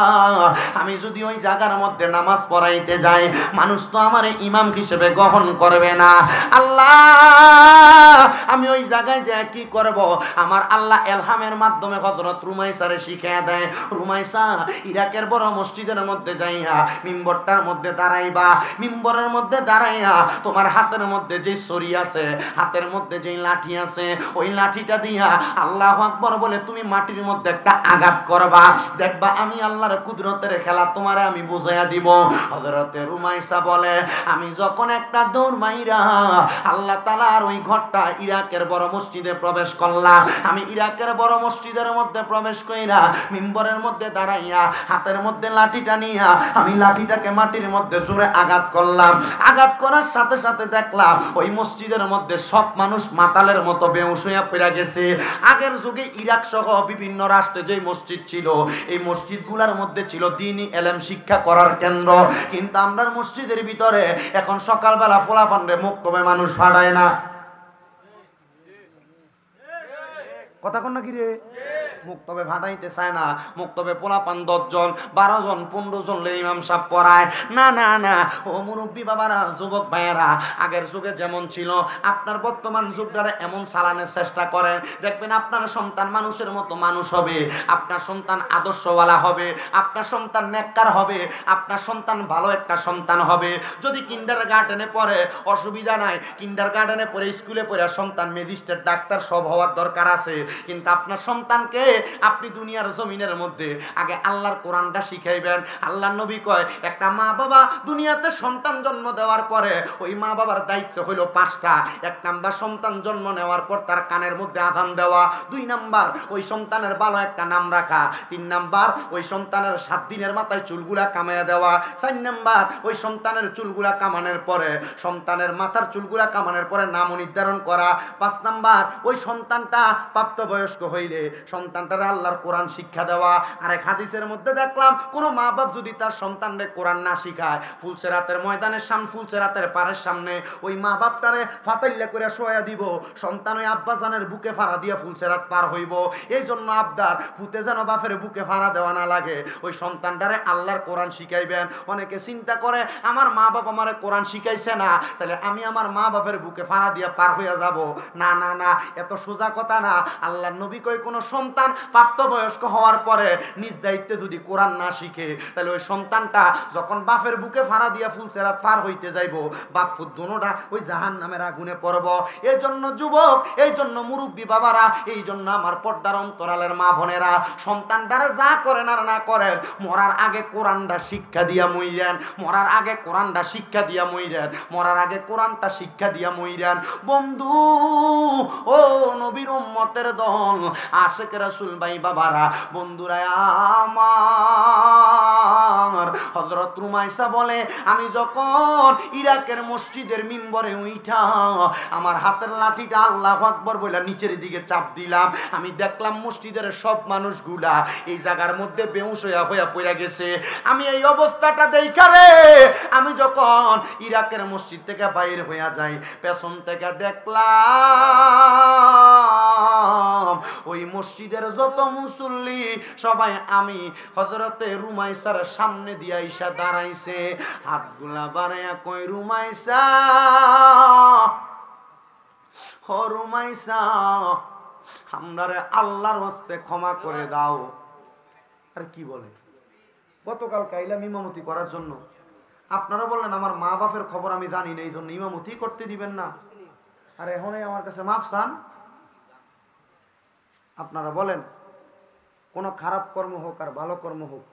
Speaker 1: আমি যদি ওই জায়গার মধ্যে নামাজ পড়াইতে যাই, মানুষ তো আমারে ইমাম হিসেবে গ্রহণ করবে না। আল্লাহ, আমি ওই জায়গায় যে কি করব? আমার আল্লাহ এলহামের মাধ্যমে হযরত রুমাইসারে শিখিয়ে দেয়, রুমাইসা ইরাকের বড় মসজিদের মধ্যে যাইয়া মিম্বরটার মধ্যে দাঁড়াইবা, মিম্বরের মধ্যে দাঁড়াইয়া তোমার হাতের মধ্যে যে ছড়ি আছে, হাতের মধ্যে যে লাঠি আছে, ওই লাঠিটা দিয়া আল্লাহু আকবার বলে তুমি মাটির মধ্যে একটা আঘাত করবা, দেখবা আমি আল্লাহর কুদরতের খেলা তোমারে আমি বুঝাইয়া দিব। হযরতে রুমাইসা বলে, আমি যখন একটা দৌড় মাইরা আল্লাহ তাআলার ওই ঘরটা ইরাকের বড় মসজিদে প্রবেশ করলাম, আমি ইরাকের বড় মসজিদের মধ্যে প্রবেশ কইরা মিম্বরের মধ্যে দাঁড়াইয়া হাতের মধ্যে লাঠিটা নিয়া আমি লাঠিটাকে মাটির মধ্যে জোরে আঘাত করলাম। আঘাত করার সাথে সাথে দেখলাম ওই মসজিদের মধ্যে সব মানুষ মাতালের মতো বেহুশ হইয়া পড়ে গেছে। আগের যুগে ইরাক সহ বিভিন্ন রাষ্ট্রে যে মসজিদ ছিল, এই মসজিদগুলোর মধ্যে ছিল দ্বীনি ইলম শিক্ষা করার কেন্দ্র, কিন্তু আমরার মসজিদের ভিতরে এখন সকালবেলা ফোলাফানরে মুক্তবে মানুষ ফাড়ায় না। কথা কন না কি রে? মুক্তবে ভাটাইতে চায় না, মুক্তবে পোলাপান 10 জন 12 জন 15 জন লে ইমাম সাহেব পড়ায় না। না না, ও মুরব্বী বাবারা, যুবক ভাইয়েরা, আগের যুগে যেমন ছিল আপনার বর্তমান যুগটারে এমন চালানোর চেষ্টা করেন, দেখবেন আপনার সন্তান মানুষের মতো মানুষ হবে, আপনার সন্তান আদর্শওয়ালা হবে, আপনার সন্তান নেককার হবে, আপনার সন্তান ভালো একটা সন্তান হবে। যদি কিন্ডারগার্টেনে পড়ে অসুবিধা নাই, কিন্ডারগার্টেনে পড়ে স্কুলে পড়ে সন্তান ম্যাজিস্ট্রেট ডাক্তার সব হওয়ার দরকার আছে, কিন্তু আপনার সন্তানকে আপনি দুনিয়ার জমিনের মধ্যে আগে আল্লাহর কোরআনটা শিখাইবেন। আল্লাহর নবী কয়, একটা মা বাবা দুনিয়াতে সন্তান জন্ম দেওয়ার পরে ওই মা বাবার দায়িত্ব হলো 5টা। 1 নাম্বার, সন্তান জন্ম নেওয়ার পর তার কানের মধ্যে আযান দেওয়া। 2 নাম্বার, ওই সন্তানের ভালো একটা নাম রাখা। 3 নাম্বার, ওই সন্তানের 7 দিনের মাথায় চুলগুলা কামাইয়া দেওয়া। 4 নাম্বার, ওই সন্তানের চুলগুলা কামানোর পরে, সন্তানের মাথার চুলগুলা কামানোর পরে নাম নির্ধারণ করা। 5 নাম্বার, ওই সন্তানটা প্রাপ্তবয়স্ক হইলে সন্তান সন্তানটারে আল্লাহর কোরআন শিক্ষা দেওয়া। আর এক হাদিসের মধ্যে দেখলাম কোন মা বাপ যদি তার সন্তানরে কোরআন না শিখায়, ফুলসেরাতের ময়দানের সামনে, ফুলসেরাতের পাড়ের সামনে ওই মা বাপটারে ফাতাইল্লা করে শোয়া দিব, সন্তান ওই আব্বাজানের বুকে ফাড়া দিয়া ফুলসেরাত পার হইব। এই জন্য আবদার ফুতে যেন বাপের বুকে ফাড়া দেওয়া না লাগে, ওই সন্তানটারে আল্লাহর কোরআন শিখাইবেন। অনেকে চিন্তা করে আমার মা বাপ আমারে কোরআন শিখাইছে না, তাহলে আমি আমার মা বাপের বুকে ফাড়া দিয়া পার হইয়া যাব। না না না, এত সোজা কথা না। আল্লাহর নবী কই কোন সন্তান প্রাপ্তবয়স্ক হওয়ার পরে নিজ দায়িত্বে যদি কোরআন না শিখে, তাহলে ওই সন্তানটা যখন বাপের বুকে ফাড়া দিয়া ফুলসেরাত পার হইতে যাইব, বাপ ফুত দুনোটা ওই জাহান্নামের আগুনে পড়ব। এই জন্য যুবক, এই জন্য মুরব্বী বাবারা, এই জন্য আমার পর্দার অন্তরালের মা বোনেরা, সন্তানটারে যা করেন আর না করেন, মরার আগে কোরআনটা শিক্ষা দিয়া মইরেন, মরার আগে কোরআনটা শিক্ষা দিয়া মইরেন, মরার আগে কোরআনটা শিক্ষা দিয়া মইরেন। বন্ধু ও নবীর উম্মতের দল, আশিক রাসূল ভাই বাবারা, বন্ধুরা আমার, হযরত রুমাইসা বলে আমি যখন ইরাকের মসজিদের মিম্বরে উঠা আমার হাতের লাঠিটা আল্লাহু আকবার বলে নিচের দিকে চাপ দিলাম, আমি দেখলাম মসজিদের সব মানুষগুলা এই জায়গার মধ্যে বেহুশ হইয়া পড়ে গেছে। আমি এই অবস্থাটা দেখা রে, আমি যখন ইরাকের মসজিদ থেকে বাইর হইয়া যাই, পেছন থেকে দেখলাম ওই মসজিদের যত মুসল্লি সবাই আমি হযরতে রুমাইসার সামনে দিয়া ইসা দাঁড়াইছে, হাতগুলা বাড়াইয়া কই রুমাইসা, ও রুমাইসা, আমরারে আল্লাহর হস্তে ক্ষমা করে দাও। আর কি বলে, গতকাল কাইলাম ইমামতি করার জন্য, আপনারা বললেন আমার মা বাপের খবর আমি জানি না, এই জন্য ইমামতি করতে দিবেন না। আর এখনই আমার কাছে মাফ চান। আপনারা বলেন কোন খারাপ কর্ম হোক আর ভালো কর্ম হোক,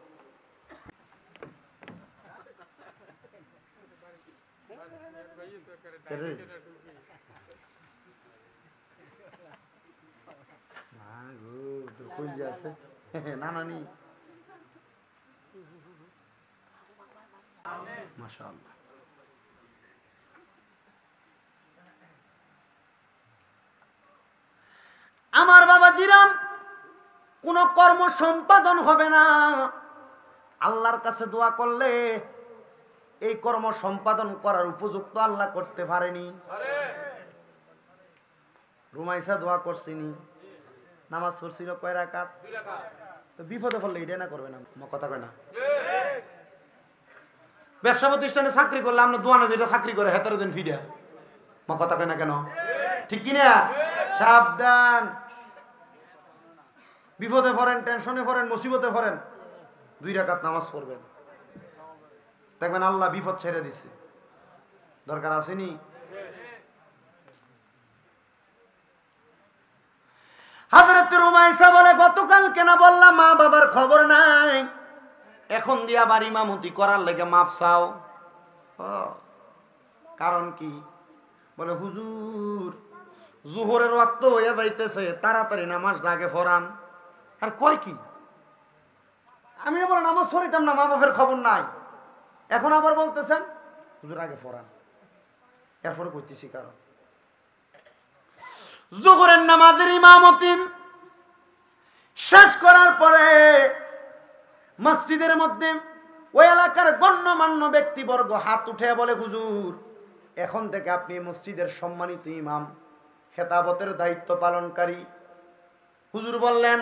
Speaker 1: না নানি মাশাআল্লাহ, আমার বাবা জিরাম কোন কর্ম সম্পাদন হবে না, আল্লাহর কাছে দোয়া করলে এই কর্ম সম্পাদন করার উপযুক্ত আল্লাহ করতে পারেনি। রুমাইসা দোয়া করছিনি, নামাজ পড়ছিল কয় রাকাত? 2 রাকাত। তো বিপদে পড়লে এটা না করবে না, কথা কয় না। ব্যবসা প্রতিষ্ঠানে চাকরি করলে আমরা দোয়া না যেটা চাকরি করে হেতার দিন ফিডা, কথা কয় না কেন? ঠিক কিনা? সাবধান, বিপদে পড়েন, টেনশনে পড়েন, মুসিবতে পড়েন, 2 রাকাত নামাজ পড়বেন, দেখবেন আল্লাহ বিপদ ছেড়ে দিছে। দরকার আসেনি? হযরত রুমাইসা বলে গতকাল কেন বললাম মা বাবার খবর নাই, এখন দিয়া আবার ইমামতি করার লেগে মাফ চাও? কারণ কি? বলে হুজুর জোহরের ওয়াক্ত হয়ে যাইতেছে, তাড়াতাড়ি নামাজটা আগে পড়ান। আর কয় কি, আমি বলে নামাজ পড়িতাম না, মা বাপের খবর নাই, এখন আবার বলতেছেন হুজুর আগে পড়ান। এরপরে কইতেছি কারণ জোহরের নামাজের ইমামতি শেষ করার পরে মসজিদের মধ্যে ওই এলাকার গণ্যমান্য ব্যক্তিবর্গ হাত উঠে বলে হুজুর এখন থেকে আপনি মসজিদের সম্মানিত ইমাম, খেতাবতের দায়িত্ব পালনকারী। হুজুর বললেন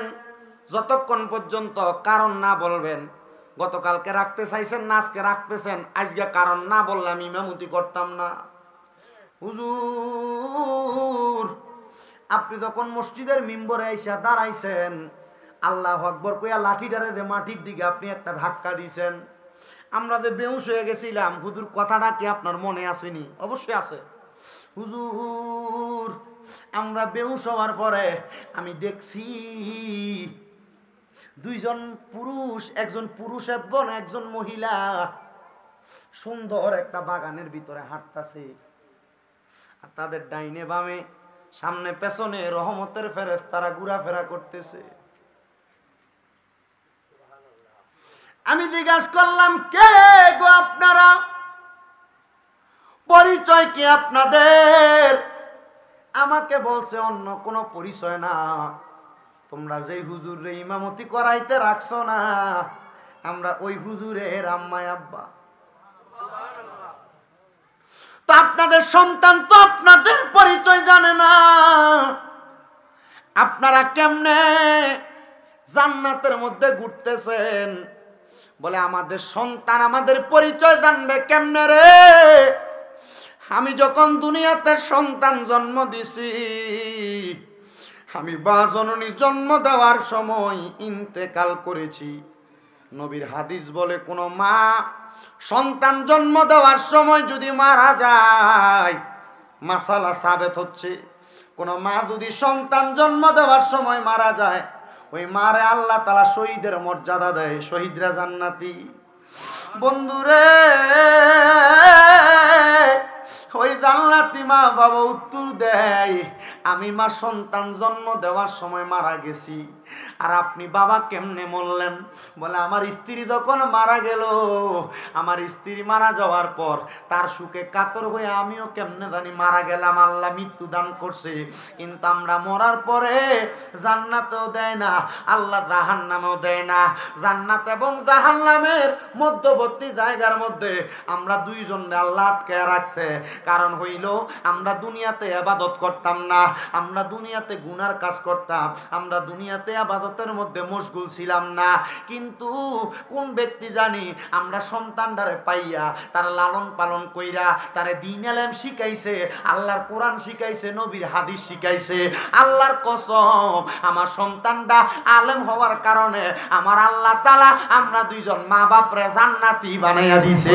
Speaker 1: যতক্ষণ পর্যন্ত কারণ না বলবেন, গতকালকে রাখতে চাইছেন না আজকে রাখতেছেন, আজকে কারণ না বললে আমি ইমামতি করতাম না। হুজুর আপনি যখন মসজিদের মিম্বরে এসে দাঁড়াইছেন, আল্লাহু আকবার কইয়া লাঠিটারে যে মাটির দিকে আপনি একটা ধাক্কা দিয়েছেন, আমরা যে বেহুশ হয়ে গেছিলাম, হুজুর কথাটা কি আপনার মনে আসেনি? অবশ্যই আছে। হুজুর আমরা বেহুশ হওয়ার পরে আমি দেখছি 2 জন পুরুষ, একজন পুরুষ এবং একজন মহিলা সুন্দর একটা বাগানের ভিতরে হাঁটতাছে, আর তাদের ডাইনে বামে সামনে পেছনে রহমতের ফেরেশতারা ঘোরাফেরা করতেছে। আমি জিজ্ঞাসা করলাম কে গো আপনারা, পরিচয় কি আপনাদের? আমাকে বলছে অন্য কোনো পরিচয় না, তোমরা যেই হুজুরে ইমামতি করাইতে রাখছো না, আমরা ওই হুজুরের আম্মা আব্বা। তো আপনাদের সন্তান তো আপনাদের পরিচয় জানে না, আপনারা কেমনে জান্নাতের মধ্যে ঘুরতেছেন? বলে আমাদের সন্তান আমাদের পরিচয় জানবে কেমনে রে? আমি যখন দুনিয়াতে সন্তান জন্ম দিছি, আমি মা জননী জন্ম দেওয়ার সময় ইন্তেকাল করেছি। নবীর হাদিস বলে কোন মা সন্তান জন্ম দেওয়ার সময় যদি মারা যায়, মাসালা সাবেত হচ্ছে, কোন মা যদি সন্তান জন্ম দেওয়ার সময় মারা যায়, ওই মারে আল্লাহ তাআলা শহীদের মর্যাদা দেয়, শহীদরা জান্নাতি। বন্ধুরে, ওই জান্নাতি মা বাবা উত্তর দেয়, আমি মা সন্তান জন্ম দেওয়ার সময় মারা গেছি, আর আপনি বাবা কেমনে মরলেন? বলে আমার স্ত্রী যখন মারা গেল, আমার স্ত্রী মারা যাওয়ার পর তার সুখে কাতর হয়ে আমিও কেমনে জানি মারা গেলাম। আল্লাহ মৃত্যু দান করছে, কিন্তু আমরা মরার পরে জান্নাতেও দেয় না, আল্লাহ জাহান্নামেও দেয় না। জান্নাত এবং জাহান্নামের মধ্যবর্তী জায়গার মধ্যে আমরা দুইজনে আল্লাহ আটকে রাখছে। কারণ হইল আমরা দুনিয়াতে ইবাদত করতাম না, আমরা দুনিয়াতে গুনার কাজ করতাম, আমরা দুনিয়াতে ইবাদতের মধ্যে মশগুল ছিলাম না। কিন্তু কোন ব্যক্তি জানি আমরা সন্তানটারে পাইয়া তার লালন পালন কইরা তারে দ্বীন ইলম শিখাইছে, আল্লাহর কোরআন শিখাইছে, নবীর হাদিস শিখাইছে। আল্লাহর কসম, আমার সন্তানটা আলেম হওয়ার কারণে আমার আল্লাহ তাআলা আমরা দুইজন মা বাপরে জান্নাতি বানাইয়া দিছে।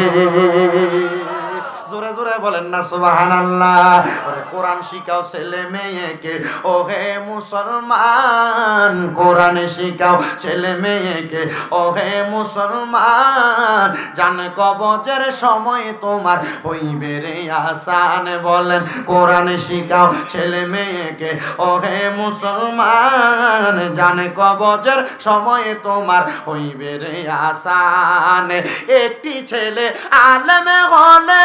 Speaker 1: জোরে জোরে বলেন না সুবহানাল্লাহ। কোরআন শিখাও ছেলে মেয়েকে, ও হে মুসলমান, কোরআন শিখাও ছেলে মেয়েকে, ও হে মুসলমান, জান কবজের সময় তোমার হইবে রে আসান। বলেন কোরআন শিখাও ছেলে মেয়েকে, ও হে মুসলমান, জান কবজের সময় তোমার হইবে রে আসান। একটি ছেলে আলেমে হলে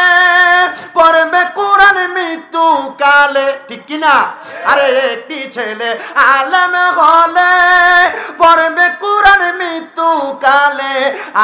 Speaker 1: পড়বে কোরআন মৃত্যু কালে, ঠিক কিনা? আরে একটি ছেলে আলেমে হলে পড়বে কোরআন মৃত্যু কালে,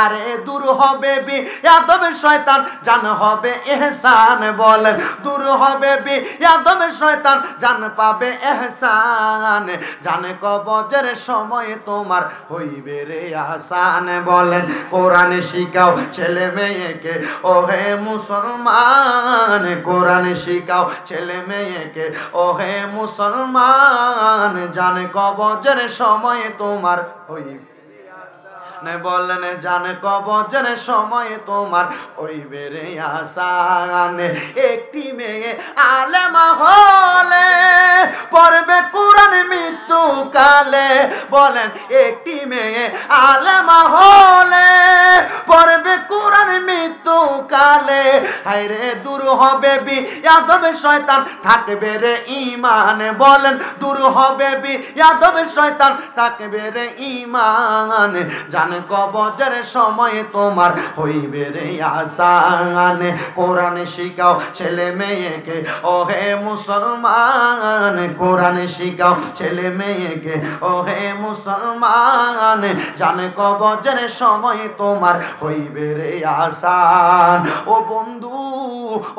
Speaker 1: আরে দূর হবে বিয়াদব শয়তান, জান হবে ইহসান। বলেন দূর হবে বিয়াদব শয়তান, জান পাবে ইহসান, জানে কবজের সময় তোমার হইবে রে আসান। বলেন কোরআন শিখাও ছেলে মেয়েকে, ও হে মুসলমান, কোরআন শিখাও ছেলে মেয়েকে, ও হে মুসলমান, জানে কবজের সময় তোমার হইবে। বলেন জানে কবজের সময় তোমার হইবে রে আসান। একটি মেয়ে আলেমা হলে পড়বে কোরআন মৃত্যু কালে। বলেন একটি মেয়ে আলেমা হলে পড়বে কোরআন মৃত্যু কালে, হায়রে দূর হবে বিয়াদব শয়তান, থাকবে রে ঈমান। বলেন দূর হবে বিয়াদব শয়তান, থাকবে রে ঈমান, জান কবজের সময় তোমার হইবে রে আসান। কোরআন শিখাও ছেলে মেয়েকে, ও হে মুসলমান, কোরআন শিখাও ছেলে মেয়েকে, ও হে মুসলমান, জান কবজের সময় তোমার হইবে রে আসান। ও বন্ধু,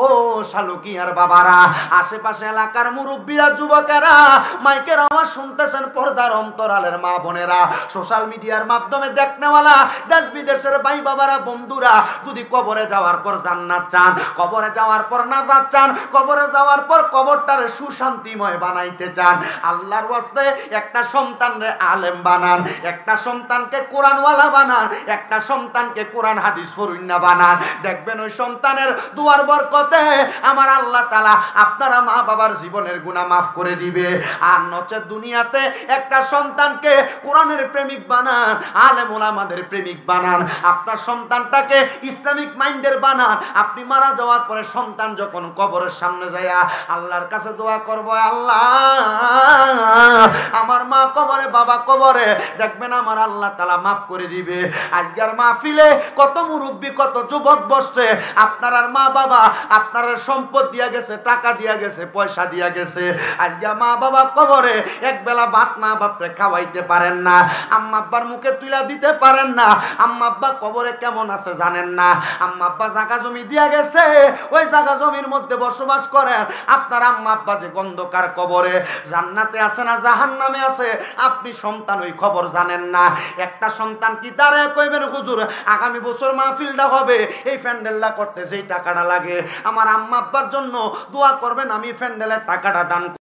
Speaker 1: ও শালুকিয়ার বাবারা, আশেপাশে এলাকার মুরব্বীরা, যুবকেরা, মাইকের আওয়াজ শুনতেছেন, পর্দার অন্তরালের মা বোনেরা, সোশ্যাল মিডিয়ার মাধ্যমে দেখনেওয়ালা দেশ বিদেশের ভাই বাবারা, বন্ধুরা, যদি কবরে যাওয়ার পর জান্নাত চান, কবরে যাওয়ার পর নাজাত চান, কবরে যাওয়ার পর কবরটারে সুশান্তিময় বানাইতে চান, আল্লাহর ওয়াস্তে একটা সন্তানরে আলেম বানান, একটা সন্তানকে কোরআনওয়ালা বানান, একটা সন্তানকে কোরআন হাদিস পড়ুইন্না বানান। দেখবেন ওই সন্তানের দুয়ার বরকতে আমার আল্লাহ তাআলা আপনারা মা বাবার জীবনের গুনাহ মাফ করে দিবে। আর নচেত দুনিয়াতে একটা সন্তানকে কোরআনের প্রেমিক বানান, আলেম তাআলা আমাদের প্রেমিক বানান, আপনার সন্তানটাকে ইসলামিক মাইন্ডের বানান। আপনি মারা যাওয়ার পরে সন্তান যখন কবরের সামনে যায় আল্লাহর কাছে দোয়া করবো, আল্লাহ আমার মা কবরে, বাবা কবরে, দেখবেন আমার আল্লাহ তাআলা মাফ করে দিবে। আজকের মাহফিলে কত মুরব্বী, কত যুবক বসছে, আপনার আর মা বাবা আপনার সম্পদ দিয়া গেছে, টাকা দিয়া গেছে, পয়সা দিয়া গেছে। আজকে মা বাবা কবরে, এক বেলা ভাত মা বাপরে খাওয়াইতে পারেন না, আম্মা আব্বার মুখে তুলা দিতে পারেন না। আম্মা আব্বা কবরে কেমন আছে জানেন না। আম্মা আব্বা জায়গা জমি দিয়া গেছে, ওই জায়গা জমির মধ্যে বসবাস করেন। আপনার আম্মা আব্বা যে অন্ধকার কবরে, জান্নাতে আছে না জাহান্নামে আছে, আপনি সন্তান ওই খবর জানেন না। একটা সন্তান কি দাঁড়ায় কইবেন, হুজুর আগামী বছর মাহফিলটা হবে, এই প্যান্ডেলটা করতে যেই টাকাটা লাগে আমার আম্মা আব্বার জন্য দোয়া করবেন, আমি প্যান্ডেলের টাকাটা দান